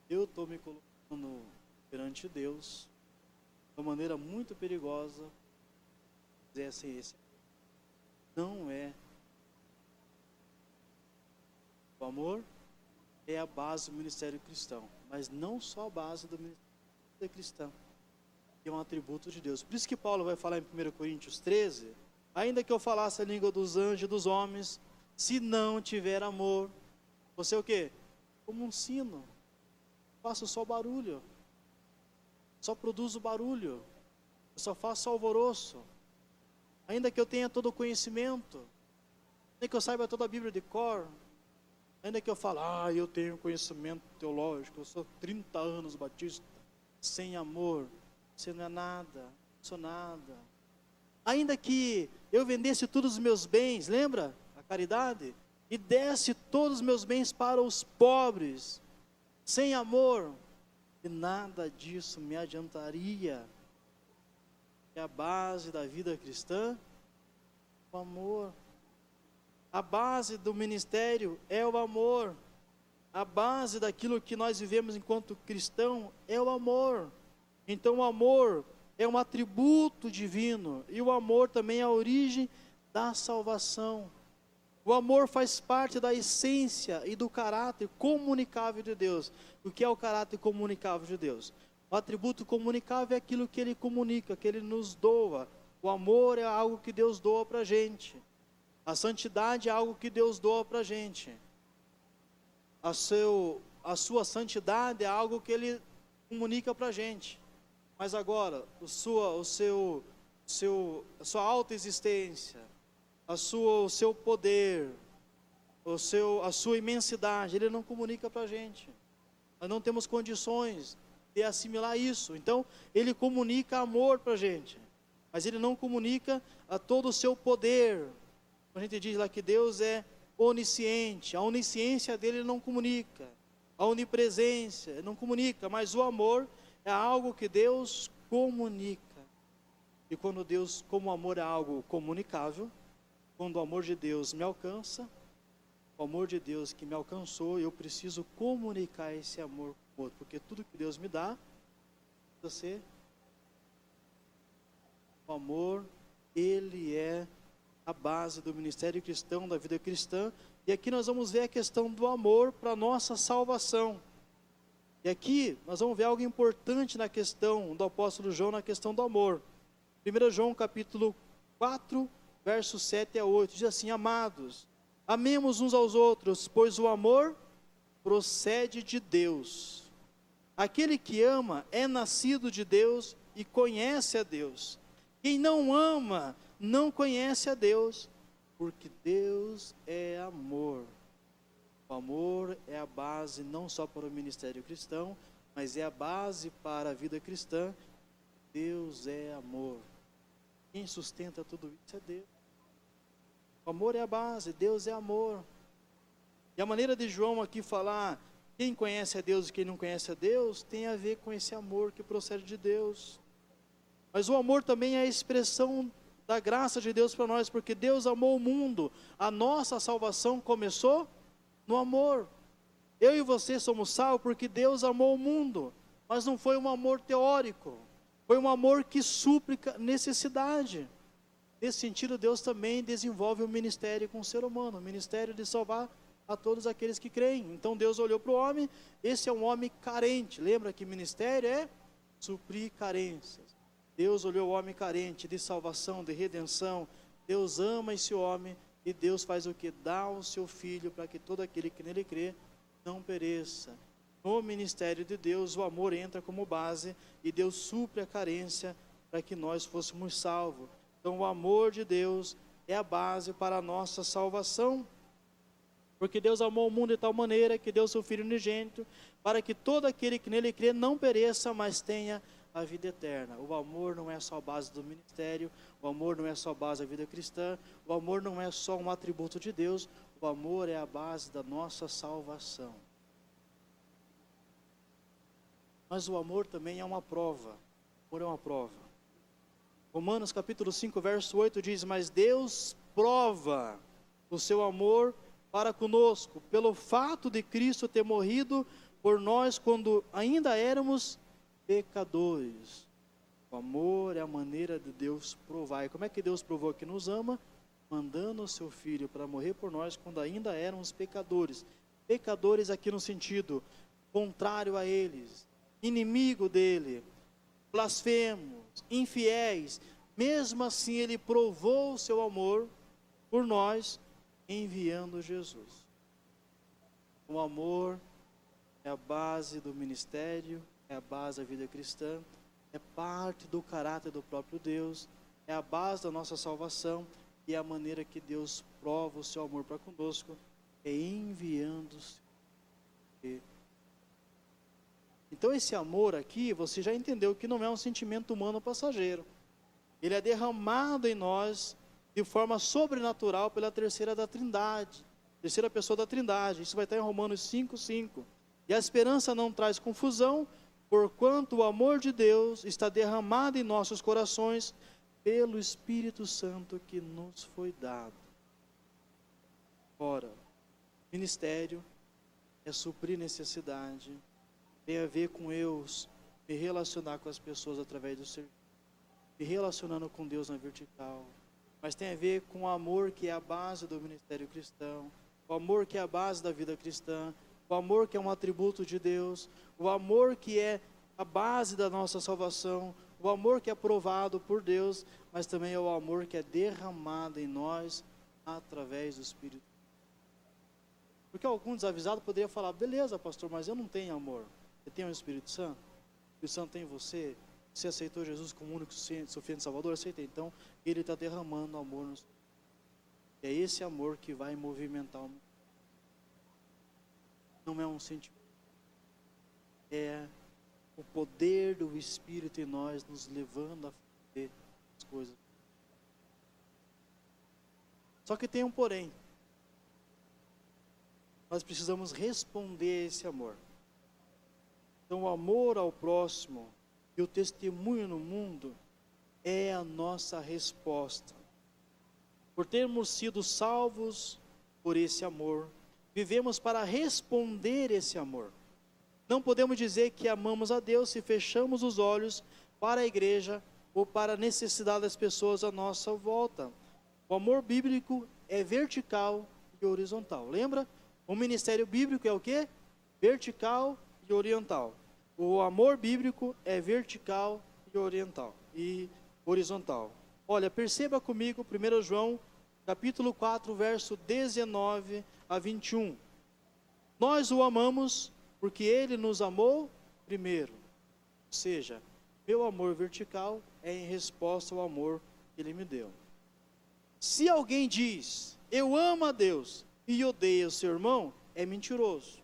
eu estou me colocando perante Deus de uma maneira muito perigosa. Esse não é. O amor é a base do ministério cristão, mas não só a base do ministério cristão, que é um atributo de Deus. Por isso que Paulo vai falar em 1 Coríntios 13, ainda que eu falasse a língua dos anjos e dos homens, se não tiver amor, você é o quê? Como um sino, faço só barulho, só produzo barulho, eu só faço alvoroço. Ainda que eu tenha todo o conhecimento, ainda que eu saiba toda a Bíblia de cor, ainda que eu fale, eu tenho conhecimento teológico, eu sou 30 anos batista, sem amor, você não é nada, não sou nada. Ainda que eu vendesse todos os meus bens, lembra? A caridade, e desse todos os meus bens para os pobres, sem amor, e nada disso me adiantaria. É a base da vida cristã, o amor. A base do ministério é o amor. A base daquilo que nós vivemos enquanto cristão é o amor. Então o amor é um atributo divino. E o amor também é a origem da salvação. O amor faz parte da essência e do caráter comunicável de Deus. O que é o caráter comunicável de Deus? O atributo comunicável é aquilo que Ele comunica, que Ele nos doa. O amor é algo que Deus doa para a gente. A santidade é algo que Deus doa para a gente. A sua santidade é algo que Ele comunica para a gente. Mas agora, a sua autoexistência, o seu poder, a sua imensidade, Ele não comunica para a gente. Nós não temos condições de assimilar isso. Então, Ele comunica amor para a gente, mas Ele não comunica a todo o seu poder. A gente diz lá que Deus é onisciente, a onisciência dele Ele não comunica, a onipresença Ele não comunica, mas o amor é algo que Deus comunica. E quando Deus, como o amor é algo comunicável, quando o amor de Deus me alcança, o amor de Deus que me alcançou, eu preciso comunicar esse amor com o outro, porque tudo que Deus me dá, você, o amor, ele é a base do ministério cristão, da vida cristã. E aqui nós vamos ver a questão do amor para a nossa salvação. E aqui nós vamos ver algo importante na questão do apóstolo João, na questão do amor. 1 João capítulo 4, versos 7 a 8, diz assim: amados, amemos uns aos outros, pois o amor procede de Deus. Aquele que ama é nascido de Deus e conhece a Deus. Quem não ama não conhece a Deus, porque Deus é amor. O amor é a base não só para o ministério cristão, mas é a base para a vida cristã. Deus é amor. Quem sustenta tudo isso é Deus. O amor é a base, Deus é amor. E a maneira de João aqui falar, quem conhece a Deus e quem não conhece a Deus, tem a ver com esse amor que procede de Deus. Mas o amor também é a expressão da graça de Deus para nós, porque Deus amou o mundo. A nossa salvação começou no amor. Eu e você somos salvos porque Deus amou o mundo, mas não foi um amor teórico, foi um amor que suplica necessidade. Nesse sentido, Deus também desenvolve um ministério com o ser humano, o ministério de salvar a todos aqueles que creem. Então Deus olhou para o homem, esse é um homem carente. Lembra que ministério é suprir carências. Deus olhou o homem carente de salvação, de redenção. Deus ama esse homem e Deus faz o que? Dá o seu filho para que todo aquele que nele crê não pereça. No ministério de Deus, o amor entra como base e Deus supre a carência para que nós fôssemos salvos. Então o amor de Deus é a base para a nossa salvação. Porque Deus amou o mundo de tal maneira que deu seu Filho unigênito, para que todo aquele que nele crê não pereça, mas tenha a vida eterna. O amor não é só a base do ministério, o amor não é só a base da vida cristã, o amor não é só um atributo de Deus, o amor é a base da nossa salvação. Mas o amor também é uma prova. O amor é uma prova. Romanos capítulo 5, verso 8 diz: mas Deus prova o seu amor para conosco, pelo fato de Cristo ter morrido por nós quando ainda éramos pecadores. O amor é a maneira de Deus provar. E como é que Deus provou que nos ama? Mandando o seu Filho para morrer por nós quando ainda éramos pecadores. Pecadores aqui no sentido contrário a eles, inimigo dele, blasfemos, infiéis. Mesmo assim ele provou o seu amor por nós, enviando Jesus. O amor é a base do ministério, é a base da vida cristã, é parte do caráter do próprio Deus, é a base da nossa salvação e é a maneira que Deus prova o seu amor para conosco, é enviando-se. Então esse amor aqui, você já entendeu que não é um sentimento humano passageiro. Ele é derramado em nós de forma sobrenatural pela terceira pessoa da Trindade. Isso vai estar em Romanos 5:5. E a esperança não traz confusão, porquanto o amor de Deus está derramado em nossos corações pelo Espírito Santo que nos foi dado. Ora, ministério é suprir necessidade, tem a ver com eu me relacionar com as pessoas através do serviço, me relacionando com Deus na vertical, mas tem a ver com o amor que é a base do ministério cristão, o amor que é a base da vida cristã, o amor que é um atributo de Deus, o amor que é a base da nossa salvação, o amor que é provado por Deus, mas também é o amor que é derramado em nós através do Espírito. Porque algum desavisado poderia falar: beleza, pastor, mas eu não tenho amor. Você tem o Espírito Santo? O Espírito Santo tem em você? Você aceitou Jesus como único suficiente Salvador? Aceitei. Então, Ele está derramando amor no seu. E é esse amor que vai movimentar o mundo. não é um sentimento. É o poder do Espírito em nós nos levando a fazer as coisas. Só que tem um porém. Nós precisamos responder a esse amor. Então, o amor ao próximo e o testemunho no mundo é a nossa resposta. Por termos sido salvos por esse amor, vivemos para responder esse amor. Não podemos dizer que amamos a Deus se fechamos os olhos para a igreja ou para a necessidade das pessoas à nossa volta. O amor bíblico é vertical e horizontal. Lembra? O ministério bíblico é o quê? Vertical e oriental. O amor bíblico é vertical e oriental e horizontal. Olha, perceba comigo 1 João, capítulo 4, verso 19 a 21. Nós o amamos porque ele nos amou primeiro. Ou seja, meu amor vertical é em resposta ao amor que ele me deu. Se alguém diz, eu amo a Deus e odeia o seu irmão, é mentiroso.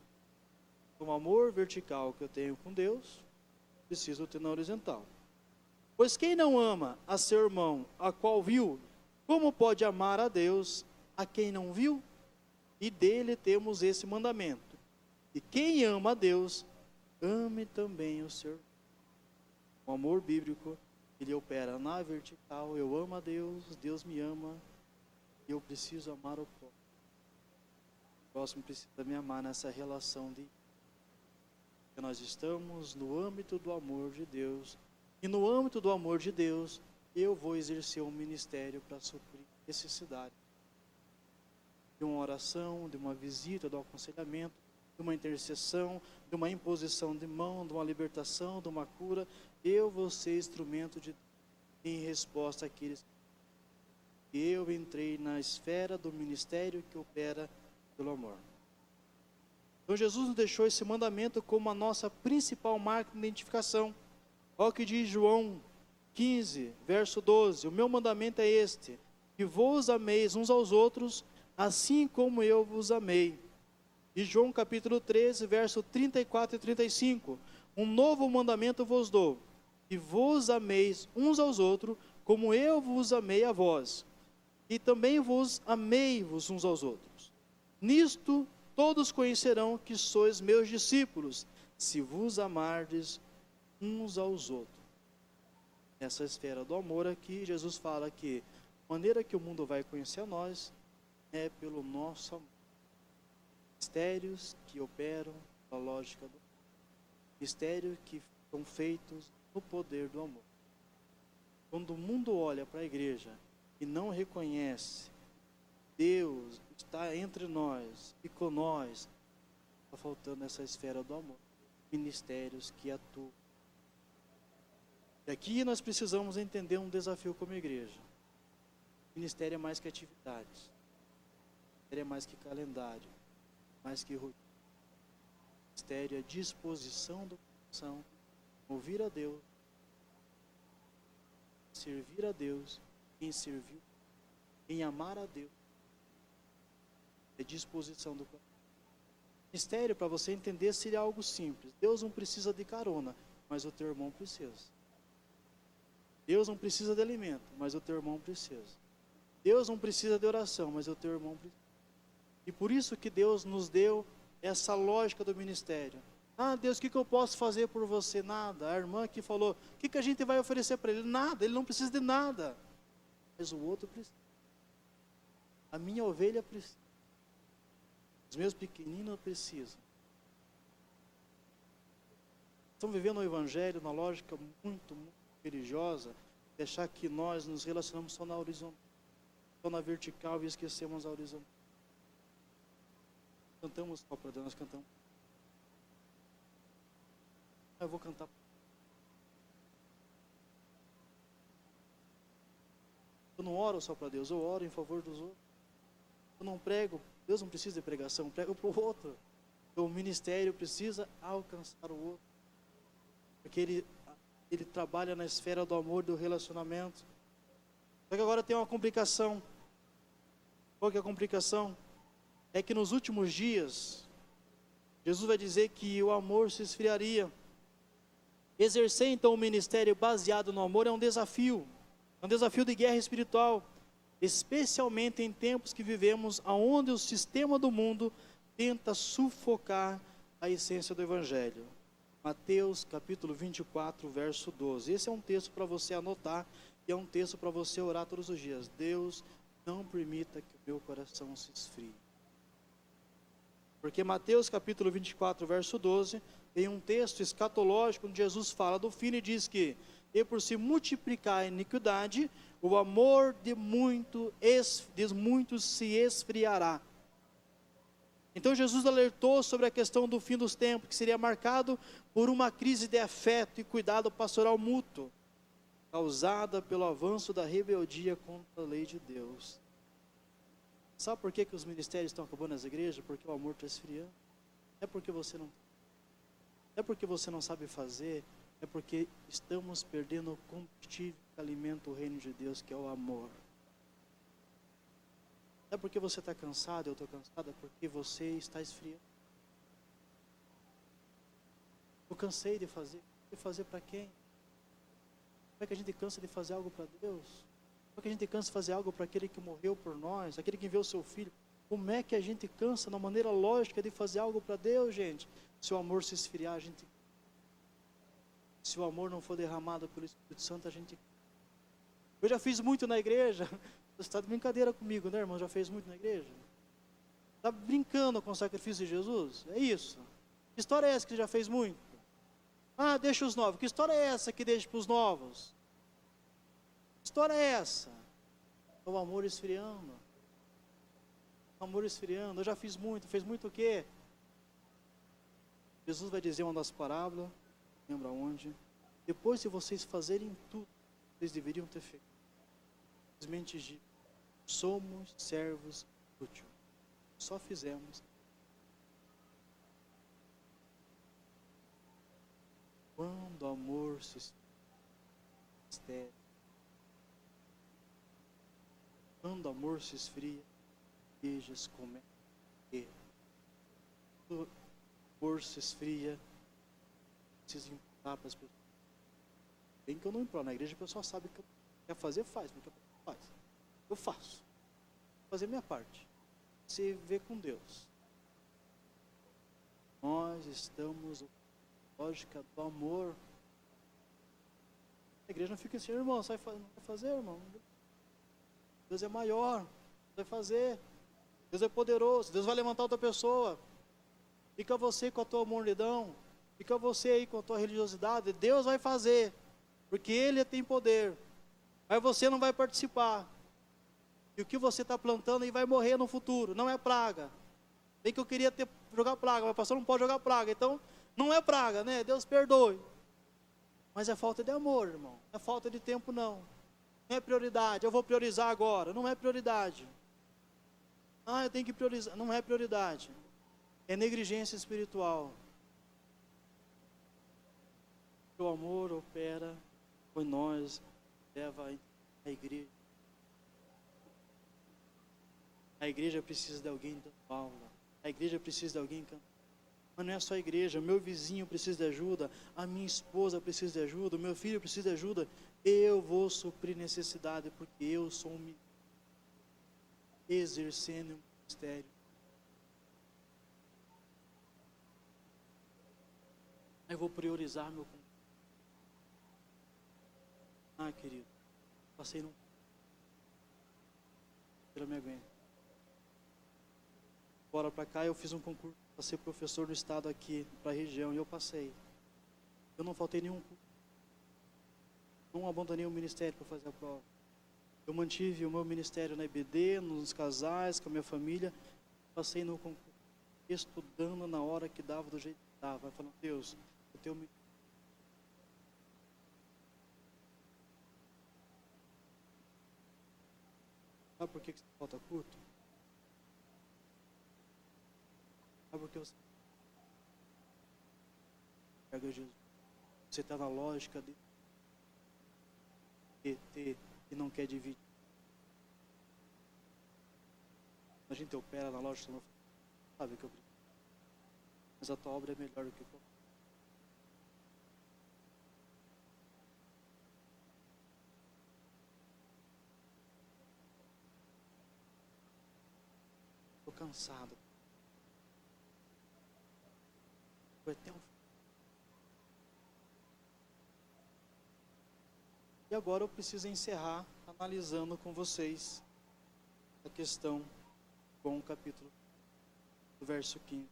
O amor vertical que eu tenho com Deus, preciso ter na horizontal. Pois quem não ama a seu irmão, a qual viu, como pode amar a Deus, a quem não viu? E dele temos esse mandamento: e quem ama a Deus, ame também o seu irmão. O amor bíblico, ele opera na vertical. Eu amo a Deus, Deus me ama, e eu preciso amar o próximo. O próximo precisa me amar nessa relação de que nós estamos no âmbito do amor de Deus. E no âmbito do amor de Deus, eu vou exercer um ministério para suprir necessidade. De uma oração, de uma visita, de um aconselhamento, de uma intercessão, de uma imposição de mão, de uma libertação, de uma cura. Eu vou ser instrumento de Deus em resposta àqueles que eu entrei na esfera do ministério que opera pelo amor. Então Jesus nos deixou esse mandamento como a nossa principal marca de identificação. Olha o que diz João 15, verso 12. O meu mandamento é este: que vos ameis uns aos outros, assim como eu vos amei. E João capítulo 13, verso 34 e 35. Um novo mandamento vos dou: que vos ameis uns aos outros, como eu vos amei a vós. E também vos amei-vos uns aos outros. Nisto todos conhecerão que sois meus discípulos, se vos amardes uns aos outros. Nessa esfera do amor aqui, Jesus fala que a maneira que o mundo vai conhecer a nós é pelo nosso amor. Mistérios que operam na lógica do amor. Mistérios que são feitos no poder do amor. Quando o mundo olha para a igreja e não reconhece Deus está entre nós e com nós, está faltando essa esfera do amor. Ministérios que atuam. E aqui nós precisamos entender um desafio como igreja. Ministério é mais que atividades. Ministério é mais que calendário. Mais que rotina. Ministério é disposição do coração. Ouvir a Deus. Servir a Deus. Quem serviu. Quem amar a Deus. É disposição do coração. Ministério, para você entender, seria algo simples. Deus não precisa de carona, mas o teu irmão precisa. Deus não precisa de alimento, mas o teu irmão precisa. Deus não precisa de oração, mas o teu irmão precisa. E por isso que Deus nos deu essa lógica do ministério. Ah, Deus, o que eu posso fazer por você? Nada. A irmã aqui falou, o que a gente vai oferecer para ele? Nada, ele não precisa de nada. Mas o outro precisa. A minha ovelha precisa. Os meus pequeninos precisam. Estão vivendo o evangelho na lógica muito religiosa, deixar que nós nos relacionamos só na horizontal, só na vertical e esquecemos a horizontal. Cantamos só para Deus, nós cantamos. Eu vou cantar. Eu não oro só para Deus, eu oro em favor dos outros. Eu não prego, Deus não precisa de pregação, eu prego para o outro. Então, o ministério precisa alcançar o outro. Porque ele trabalha na esfera do amor e do relacionamento. Só que agora tem uma complicação. Qual que é a complicação? É que nos últimos dias, Jesus vai dizer que o amor se esfriaria. Exercer então o ministério baseado no amor é um desafio de guerra espiritual, especialmente em tempos que vivemos, onde o sistema do mundo tenta sufocar a essência do Evangelho. Mateus capítulo 24, verso 12. Esse é um texto para você anotar e é um texto para você orar todos os dias. Deus, não permita que o meu coração se esfrie. Porque Mateus capítulo 24, verso 12, tem um texto escatológico onde Jesus fala do fim e diz que, e por se multiplicar a iniquidade, o amor de muitos se esfriará. Então Jesus alertou sobre a questão do fim dos tempos, que seria marcado por uma crise de afeto e cuidado pastoral mútuo, causada pelo avanço da rebeldia contra a lei de Deus. Sabe por que os ministérios estão acabando nas igrejas? Porque o amor está esfriando. É porque você não sabe fazer, é porque estamos perdendo o combustível que alimenta o reino de Deus, que é o amor. É porque você está cansado, eu estou cansado, é porque você está esfriando. Eu cansei de fazer. De fazer para quem? Como é que a gente cansa de fazer algo para Deus? Como é que a gente cansa de fazer algo para aquele que morreu por nós, aquele que enviou o seu filho? Como é que a gente cansa, na maneira lógica, de fazer algo para Deus, gente? Se o amor se esfriar, a gente... Se o amor não for derramado pelo Espírito Santo, a gente... Eu já fiz muito na igreja. Você está de brincadeira comigo, né, irmão? Já fez muito na igreja? Está brincando com o sacrifício de Jesus? É isso. Que história é essa que já fez muito? Ah, deixa os novos. Que história é essa que deixa para os novos? Que história é essa? É o amor esfriando. O amor esfriando. Eu já fiz muito. Fez muito o quê? Jesus vai dizer uma das parábolas, lembra onde? Depois de vocês fazerem tudo, vocês deveriam ter feito. Simplesmente dizer, somos servos úteis. Só fizemos. Quando o amor se esfria, quando o amor se esfria, igrejas começam a ter. Quando o amor se esfria, precisa implantar para as pessoas. Bem que eu não imploro na igreja, o pessoal sabe que eu quer fazer, faz, porque faz. Eu faço. Vou fazer minha parte. Se vê com Deus. Nós estamos na lógica do amor. A igreja não fica assim, irmão, você vai fazer, irmão? Deus é maior, vai fazer. Deus é poderoso, Deus vai levantar outra pessoa. Fica você com a tua mornidão, fica você aí com a tua religiosidade, Deus vai fazer, porque Ele tem poder. Mas você não vai participar. E o que você está plantando aí vai morrer no futuro, não é praga. Bem que eu queria jogar praga, mas o pastor não pode jogar praga, então não é praga, né? Deus perdoe. Mas é falta de amor, irmão, não é falta de tempo não. Não é prioridade, eu vou priorizar agora, não é prioridade. Ah, eu tenho que priorizar, não é prioridade. É negligência espiritual. O amor opera por nós, leva a igreja. A igreja precisa de alguém dando aula. A igreja precisa de alguém cantando. Mas não é só a igreja, meu vizinho precisa de ajuda, a minha esposa precisa de ajuda, o meu filho precisa de ajuda. Eu vou suprir necessidade, porque eu sou um ministro, exercendo um ministério. Eu vou priorizar meu compromisso. Ah, querido, passei num... Eu me aguento. Bora para cá, eu fiz um concurso para ser professor do estado aqui, para a região, e eu passei. Eu não faltei nenhum curso. Não abandonei o ministério para fazer a prova. Eu mantive o meu ministério na IBD, nos casais, com a minha família. Passei no concurso, estudando na hora que dava, do jeito que dava. Falando, Deus, eu tenho... Sabe por que você falta culto? Sabe por que você pega Jesus? Você está na lógica de ter e não quer dividir. A gente opera na lógica, sabe o que eu preciso? mas a tua obra é melhor do que qualquer. Estou cansado. Foi até um fim. E agora eu preciso encerrar analisando com vocês a questão com o capítulo do verso 15,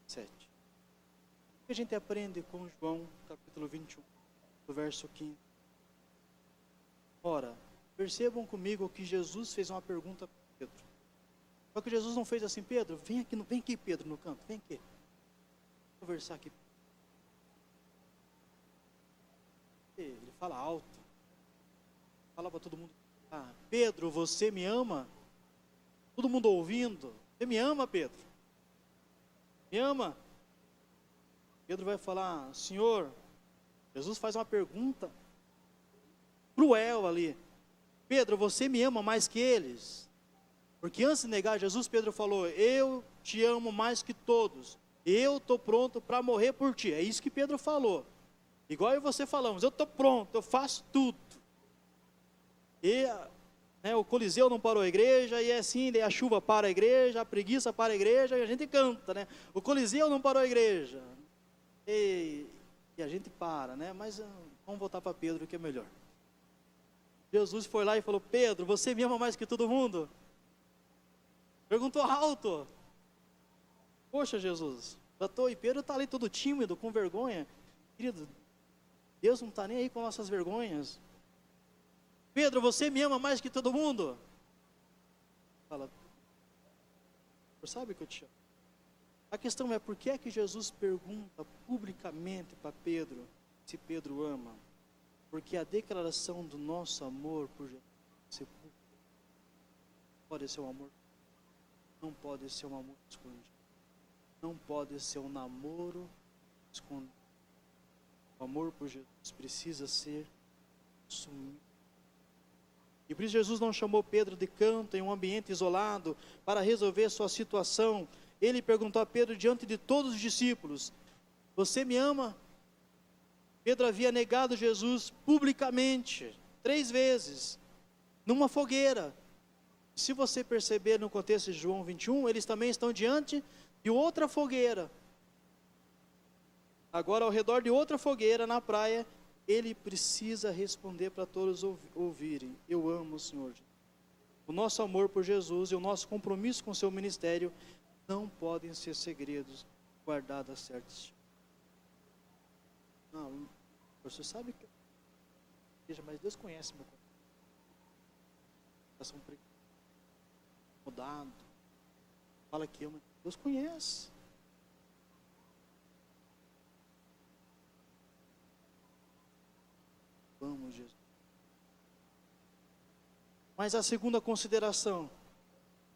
7. O que a gente aprende com João, capítulo 21, do verso 15? Ora, percebam comigo que Jesus fez uma pergunta para Pedro. Só que Jesus não fez assim: Pedro, vem aqui Pedro, no canto, vem aqui. Vou conversar aqui. Ele fala alto. Fala para todo mundo: Pedro, você me ama? Todo mundo ouvindo. Você me ama, Pedro? Me ama? Pedro vai falar: Senhor, Jesus faz uma pergunta cruel ali. Pedro, você me ama mais que eles? Porque antes de negar Jesus, Pedro falou: eu te amo mais que todos. Eu estou pronto para morrer por ti. É isso que Pedro falou. Igual eu e você falamos: eu estou pronto, eu faço tudo. E o Coliseu não parou a igreja, e é assim, daí a chuva para a igreja, a preguiça para a igreja, e a gente canta, né? O Coliseu não parou a igreja. E a gente para, né? Mas vamos voltar para Pedro, que é melhor. Jesus foi lá e falou: Pedro, você me ama mais que todo mundo? Perguntou alto. Poxa, Jesus, e Pedro está ali todo tímido, com vergonha. Querido, Deus não está nem aí com nossas vergonhas. Pedro, você me ama mais que todo mundo? Fala: você sabe que eu te amo. A questão é: por que é que Jesus pergunta publicamente para Pedro se Pedro ama? Porque a declaração do nosso amor por Jesus pode ser um amor, não pode ser um amor escondido, não pode ser um namoro escondido. O amor por Jesus precisa ser assumido. E por isso Jesus não chamou Pedro de canto em um ambiente isolado para resolver sua situação. Ele perguntou a Pedro diante de todos os discípulos: você me ama? Pedro havia negado Jesus publicamente 3 vezes, numa fogueira. Se você perceber no contexto de João 21, eles também estão diante de outra fogueira. Agora, ao redor de outra fogueira na praia, ele precisa responder para todos ouvirem: eu amo o Senhor. O nosso amor por Jesus e o nosso compromisso com o seu ministério não podem ser segredos guardados a certos. Não, você sabe que mas Deus conhece meu coração mudado. Fala que ama. Deus conhece. Vamos, Jesus. Mas a segunda consideração,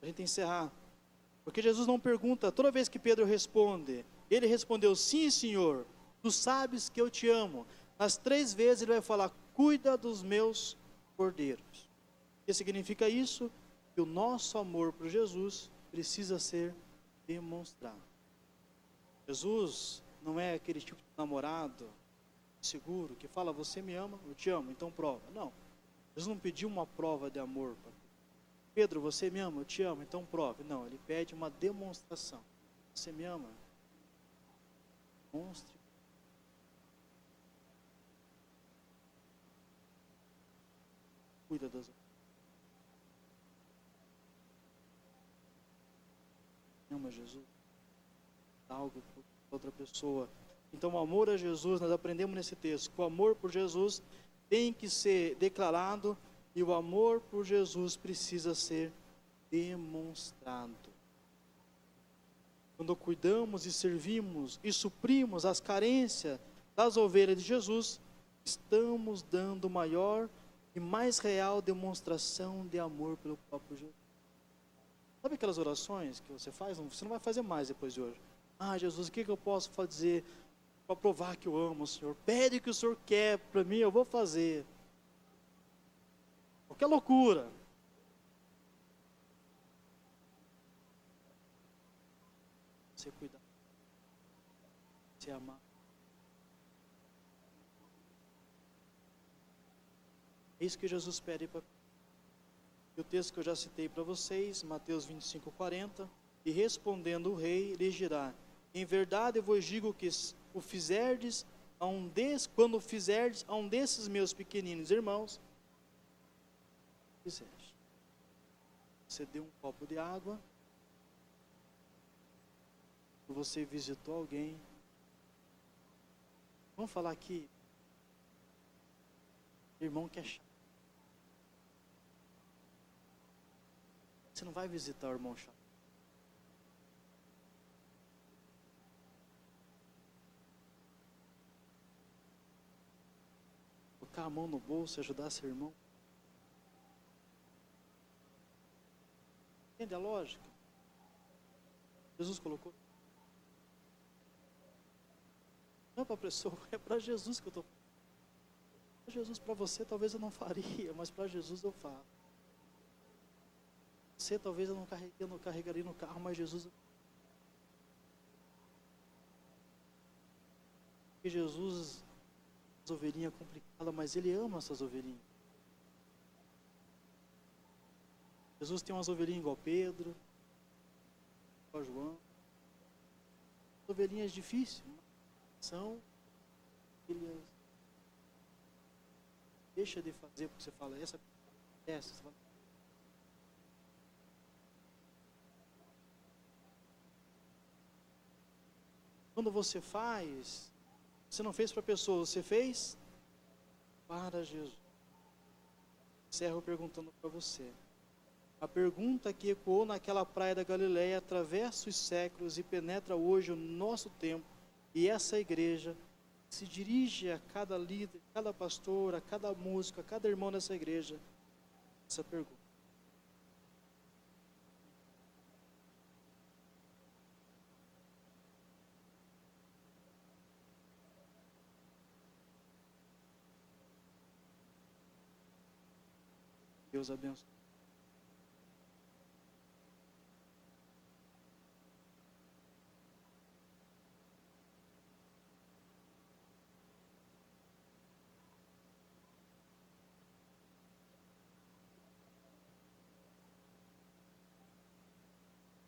a gente encerrar, porque Jesus não pergunta, toda vez que Pedro responde, ele respondeu: sim, Senhor, tu sabes que eu te amo. Nas 3 vezes ele vai falar: cuida dos meus cordeiros. O que significa isso? Que o nosso amor por Jesus precisa ser demonstrado. Jesus não é aquele tipo de namorado seguro, que fala: você me ama, eu te amo, então prova. Não, Jesus não pediu uma prova de amor para Pedro: você me ama, eu te amo, então prove. Não, ele pede uma demonstração. Você me ama? Demonstre. Cuida das outras. Ama Jesus? Dá algo para outra pessoa. Então, o amor a Jesus, nós aprendemos nesse texto que o amor por Jesus tem que ser declarado e o amor por Jesus precisa ser demonstrado. Quando cuidamos e servimos e suprimos as carências das ovelhas de Jesus, estamos dando maior e mais real demonstração de amor pelo próprio Jesus. Sabe aquelas orações que você faz? Você não vai fazer mais depois de hoje. Jesus, o que eu posso fazer para provar que eu amo o Senhor? Pede o que o Senhor quer para mim, eu vou fazer. Qualquer loucura. Você cuidar. você amar. É isso que Jesus pede para o texto que eu já citei para vocês, Mateus 25:40, e respondendo o rei, lhe dirá: em verdade eu vos digo que o fizerdes quando fizerdes a um desses meus pequeninos irmãos, fizeste. Você deu um copo de água, você visitou alguém. Vamos falar aqui, irmão que é chato. Você não vai visitar o irmão chato. Colocar a mão no bolso e ajudar seu irmão. Entende a lógica? Jesus colocou. Não é para a pessoa, é para Jesus que eu estou falando. Para Jesus, para você talvez eu não faria, mas para Jesus eu faço. Você talvez eu não carregaria no carro, mas Jesus. Porque Jesus, as ovelhinhas complicadas, mas Ele ama essas ovelhinhas. Jesus tem umas ovelhinhas igual Pedro, igual João. Ovelhinhas difíceis, são filhas. Deixa de fazer porque você fala, essa, você fala. Quando você faz, você não fez para a pessoa, você fez para Jesus. Encerro perguntando para você. A pergunta que ecoou naquela praia da Galileia atravessa os séculos e penetra hoje o nosso tempo, e essa igreja se dirige a cada líder, cada pastor, a cada músico, a cada irmão dessa igreja, essa pergunta. Deus abençoe.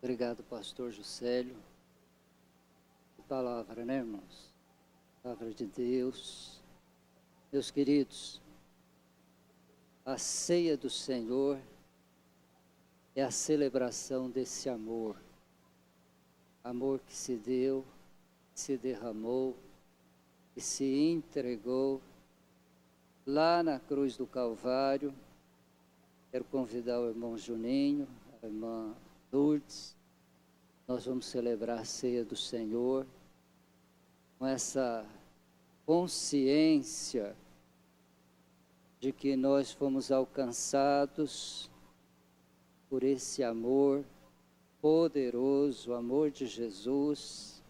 Obrigado, pastor Juscelio. Que palavra, né, irmãos? Palavra de Deus. Meus queridos, a ceia do Senhor é a celebração desse amor. Amor que se deu, que se derramou, que se entregou lá na cruz do Calvário. Quero convidar o irmão Juninho, a irmã Lourdes. Nós vamos celebrar a ceia do Senhor com essa consciência de que nós fomos alcançados por esse amor poderoso, o amor de Jesus.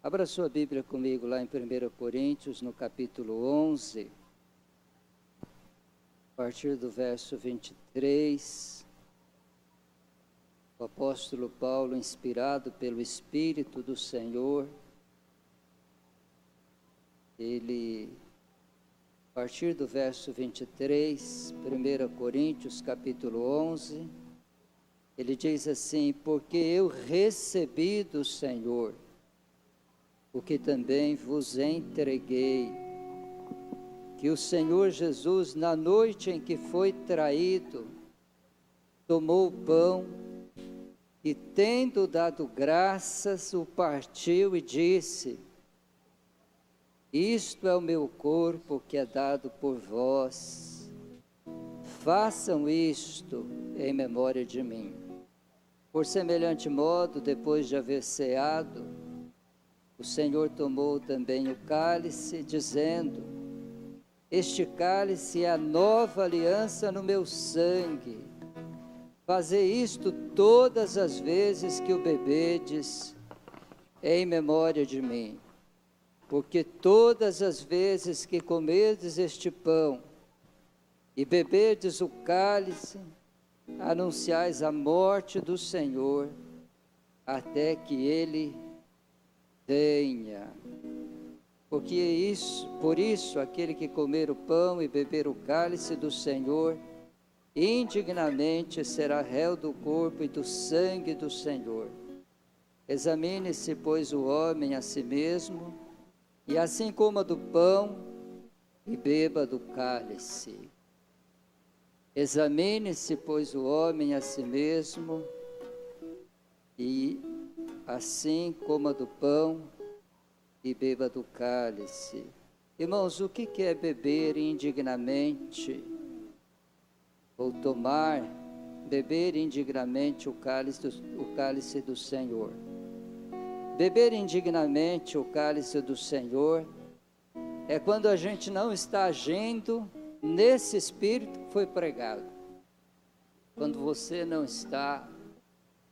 Abra sua Bíblia comigo lá em 1 Coríntios, no capítulo 11, a partir do verso 23. O apóstolo Paulo, inspirado pelo Espírito do Senhor, ele, a partir do verso 23, 1 Coríntios capítulo 11, ele diz assim: porque eu recebi do Senhor o que também vos entreguei, que o Senhor Jesus, na noite em que foi traído, tomou o pão e, tendo dado graças, o partiu e disse: isto é o meu corpo que é dado por vós, façam isto em memória de mim. Por semelhante modo, depois de haver ceado, o Senhor tomou também o cálice, dizendo: este cálice é a nova aliança no meu sangue. Fazei isto todas as vezes que o bebedes, em memória de mim. Porque todas as vezes que comerdes este pão e beberdes o cálice, anunciais a morte do Senhor, até que Ele Venha. Porque por isso, aquele que comer o pão e beber o cálice do Senhor, indignamente será réu do corpo e do sangue do Senhor. Examine-se, pois, o homem a si mesmo, e assim coma do pão e beba do cálice. Examine-se, pois, o homem a si mesmo, e assim coma do pão e beba do cálice. Irmãos, o que é beber indignamente? Ou beber indignamente o cálice do Senhor. Beber indignamente o cálice do Senhor é quando a gente não está agindo nesse espírito que foi pregado. Quando você não está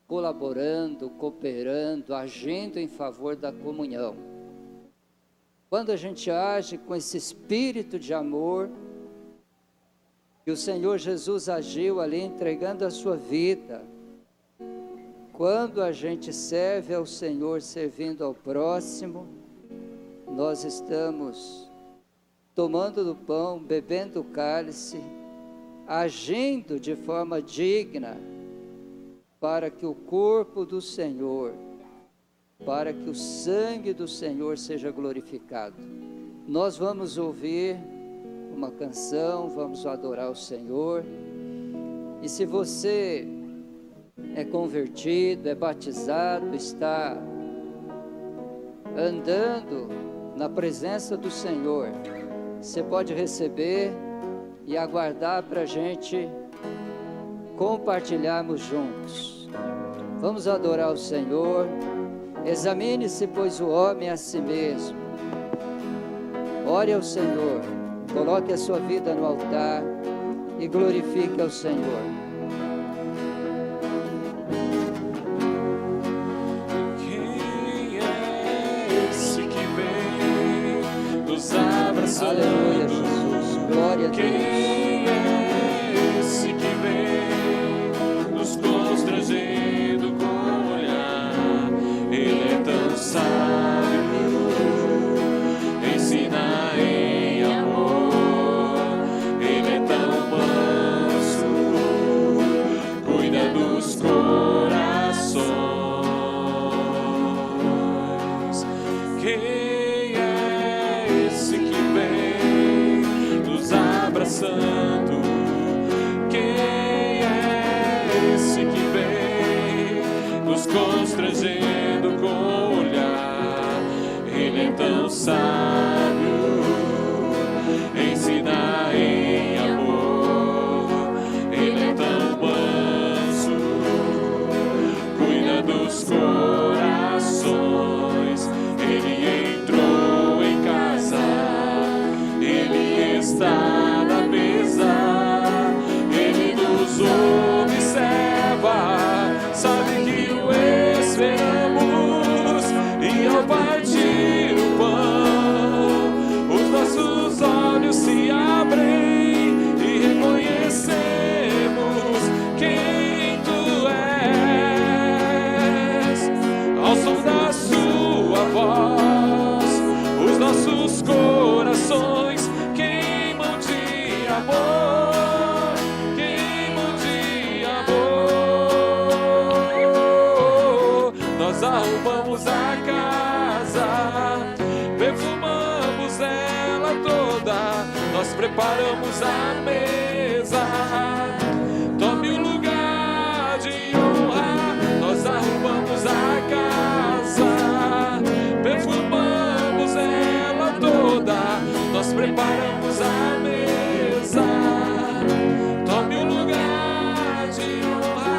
colaborando, cooperando, agindo em favor da comunhão. Quando a gente age com esse espírito de amor, que o Senhor Jesus agiu ali entregando a sua vida. Quando a gente serve ao Senhor, servindo ao próximo, nós estamos tomando do pão, bebendo o cálice, agindo de forma digna, para que o corpo do Senhor, para que o sangue do Senhor seja glorificado. Nós vamos ouvir uma canção, vamos adorar o Senhor. E se você é convertido, é batizado, está andando na presença do Senhor, você pode receber e aguardar para a gente compartilharmos juntos. Vamos adorar o Senhor. Examine-se, pois, o homem a si mesmo. Ore ao Senhor. Coloque a sua vida no altar e glorifique ao Senhor. Quem é esse que vem nos abraçando? Aleluia, Jesus. Glória a Deus. Quem é esse que vem nos constrangendo com o olhar? Ele é tão sábio, ensina em amor. Ele é tão manso, cuida dos corações. Quem é esse que vem nos abraçando? Quem é esse que vem nos constrangendo com o olhar? Ele é tão sábio, ensina em amor. Ele é tão manso, cuida dos corações. Ele entrou em casa, ele está na mesa, ele nos observa, sabe que o esperamos, e ao partir o pão, os nossos olhos se abrem e reconhecemos quem tu és. Ao som da sua voz, os nossos corações queimam de amor, queimam de amor. Nós arrumamos a casa, perfumamos ela toda, nós preparamos a mesa. Tome o lugar de honra, nós arrumamos a casa, perfumamos ela toda, nós preparamos a mesa. Tome o lugar de honra.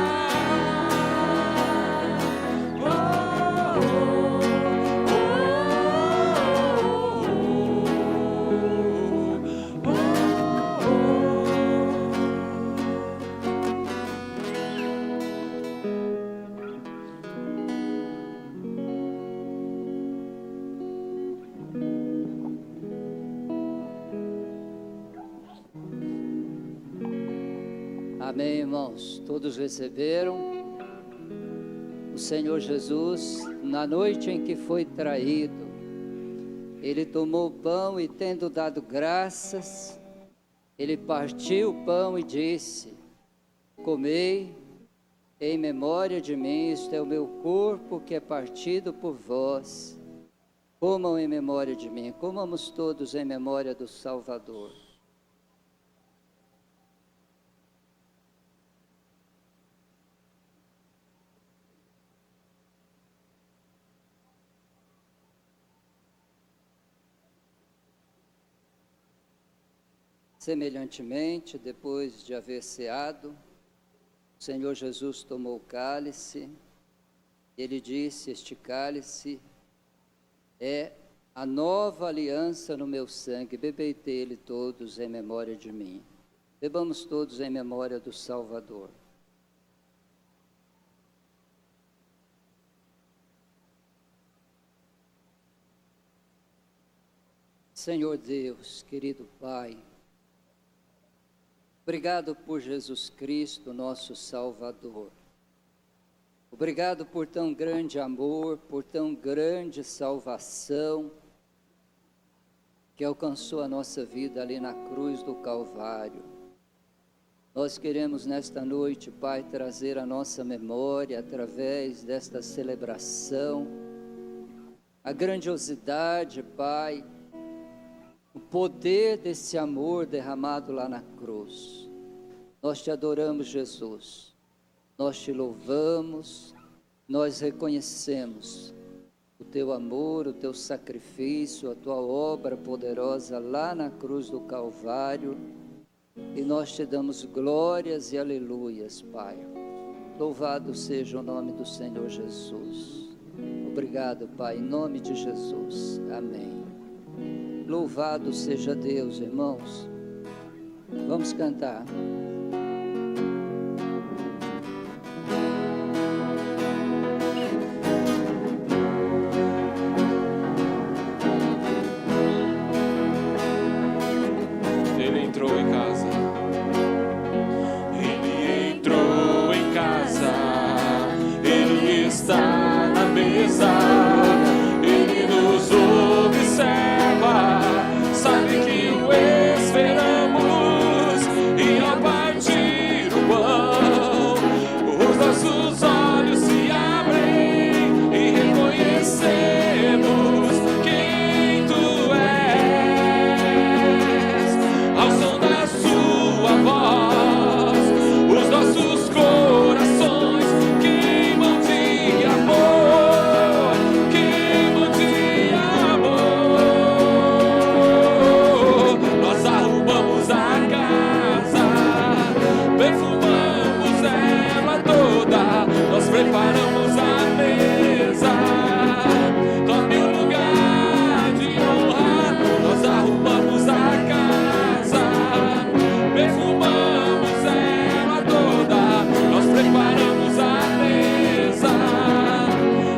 Amém, irmãos? Todos receberam? O Senhor Jesus, na noite em que foi traído, Ele tomou o pão e, tendo dado graças, Ele partiu o pão e disse: comei em memória de mim, isto é o meu corpo que é partido por vós. Comam em memória de mim, comamos todos em memória do Salvador. Semelhantemente, depois de haver ceado, o Senhor Jesus tomou o cálice, Ele disse: este cálice é a nova aliança no meu sangue, bebei dele todos em memória de mim. Bebamos todos em memória do Salvador. Senhor Deus, querido Pai, obrigado por Jesus Cristo, nosso Salvador. Obrigado por tão grande amor, por tão grande salvação que alcançou a nossa vida ali na cruz do Calvário. Nós queremos nesta noite, Pai, trazer à nossa memória, através desta celebração, a grandiosidade, Pai, o poder desse amor derramado lá na cruz. Nós te adoramos, Jesus. Nós te louvamos, nós reconhecemos o teu amor, o teu sacrifício, a tua obra poderosa lá na cruz do Calvário, e nós te damos glórias e aleluias, Pai. Louvado seja o nome do Senhor Jesus. Obrigado, Pai, em nome de Jesus. Amém. Louvado seja Deus, irmãos. Vamos cantar. Ele entrou em casa. Ele entrou em casa. Ele está na mesa. Ele nos observa. Sabe que o esperamos. E ao partir o pão, os nossos olhos se abrem e reconhecemos quem tu és. Ao som da sua voz, os nossos corações queimam de amor, queimam de amor. Nós arrumamos a casa, perfumamos ela toda, nós preparamos a mesa. Tome o lugar de honra, nós arrumamos a casa, perfumamos ela toda, nós preparamos a mesa.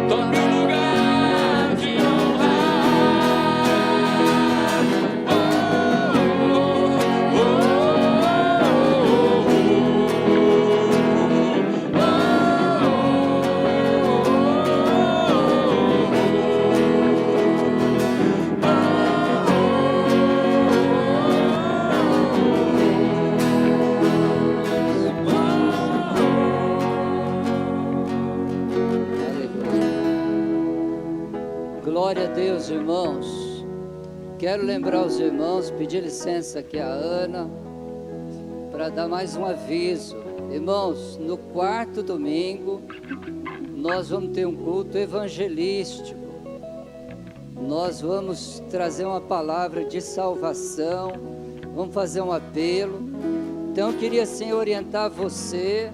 Tome o lugar de honra. Glória a Deus, irmãos. Quero lembrar os irmãos, pedir licença aqui a Ana, para dar mais um aviso. Irmãos, no quarto domingo, nós vamos ter um culto evangelístico. Nós vamos trazer uma palavra de salvação, vamos fazer um apelo. Então eu queria sim orientar você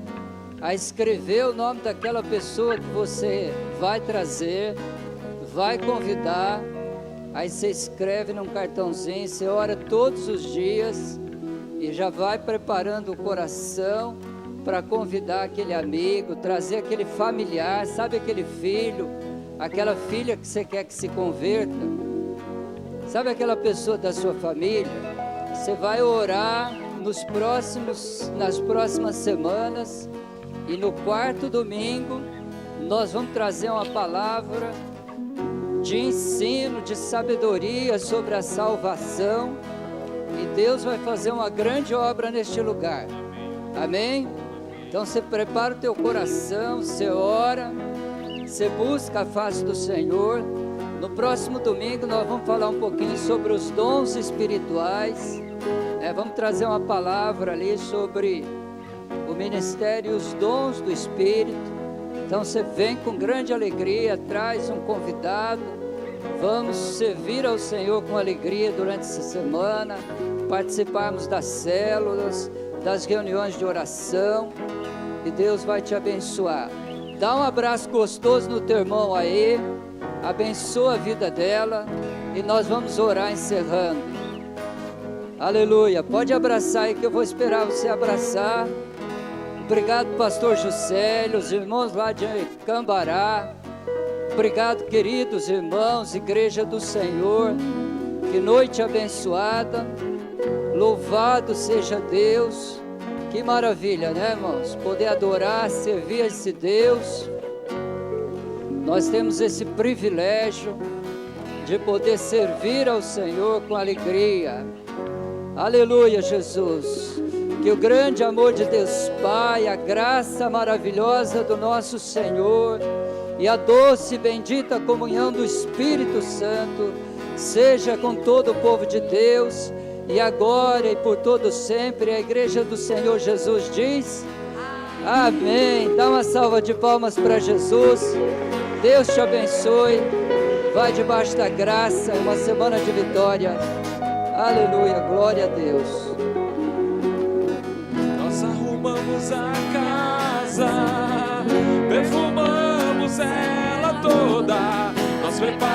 a escrever o nome daquela pessoa que você vai trazer, vai convidar. Aí você escreve num cartãozinho, você ora todos os dias e já vai preparando o coração para convidar aquele amigo, trazer aquele familiar, sabe, aquele filho, aquela filha que você quer que se converta, sabe, aquela pessoa da sua família. Você vai orar nas próximas semanas, e no quarto domingo nós vamos trazer uma palavra de ensino, de sabedoria sobre a salvação. E Deus vai fazer uma grande obra neste lugar. Amém? Então você prepara o teu coração, você ora, você busca a face do Senhor. No próximo domingo nós vamos falar um pouquinho sobre os dons espirituais. Vamos trazer uma palavra ali sobre o ministério e os dons do Espírito. Então você vem com grande alegria, traz um convidado. Vamos servir ao Senhor com alegria durante essa semana, participarmos das células, das reuniões de oração, e Deus vai te abençoar. Dá um abraço gostoso no teu irmão aí, abençoa a vida dela, e nós vamos orar encerrando. Aleluia, pode abraçar aí que eu vou esperar você abraçar. Obrigado, pastor Juscelio, os irmãos lá de Cambará. Obrigado, queridos irmãos, igreja do Senhor. Que noite abençoada. Louvado seja Deus. Que maravilha, né, irmãos? Poder adorar, servir a esse Deus. Nós temos esse privilégio de poder servir ao Senhor com alegria. Aleluia, Jesus. Que o grande amor de Deus Pai, a graça maravilhosa do nosso Senhor e a doce e bendita comunhão do Espírito Santo seja com todo o povo de Deus, e agora e por todo sempre. A igreja do Senhor Jesus diz: amém. Dá uma salva de palmas para Jesus. Deus te abençoe. Vai debaixo da graça, uma semana de vitória. Aleluia, glória a Deus. Nós arrumamos a casa, perfumamos ela toda, nós preparamos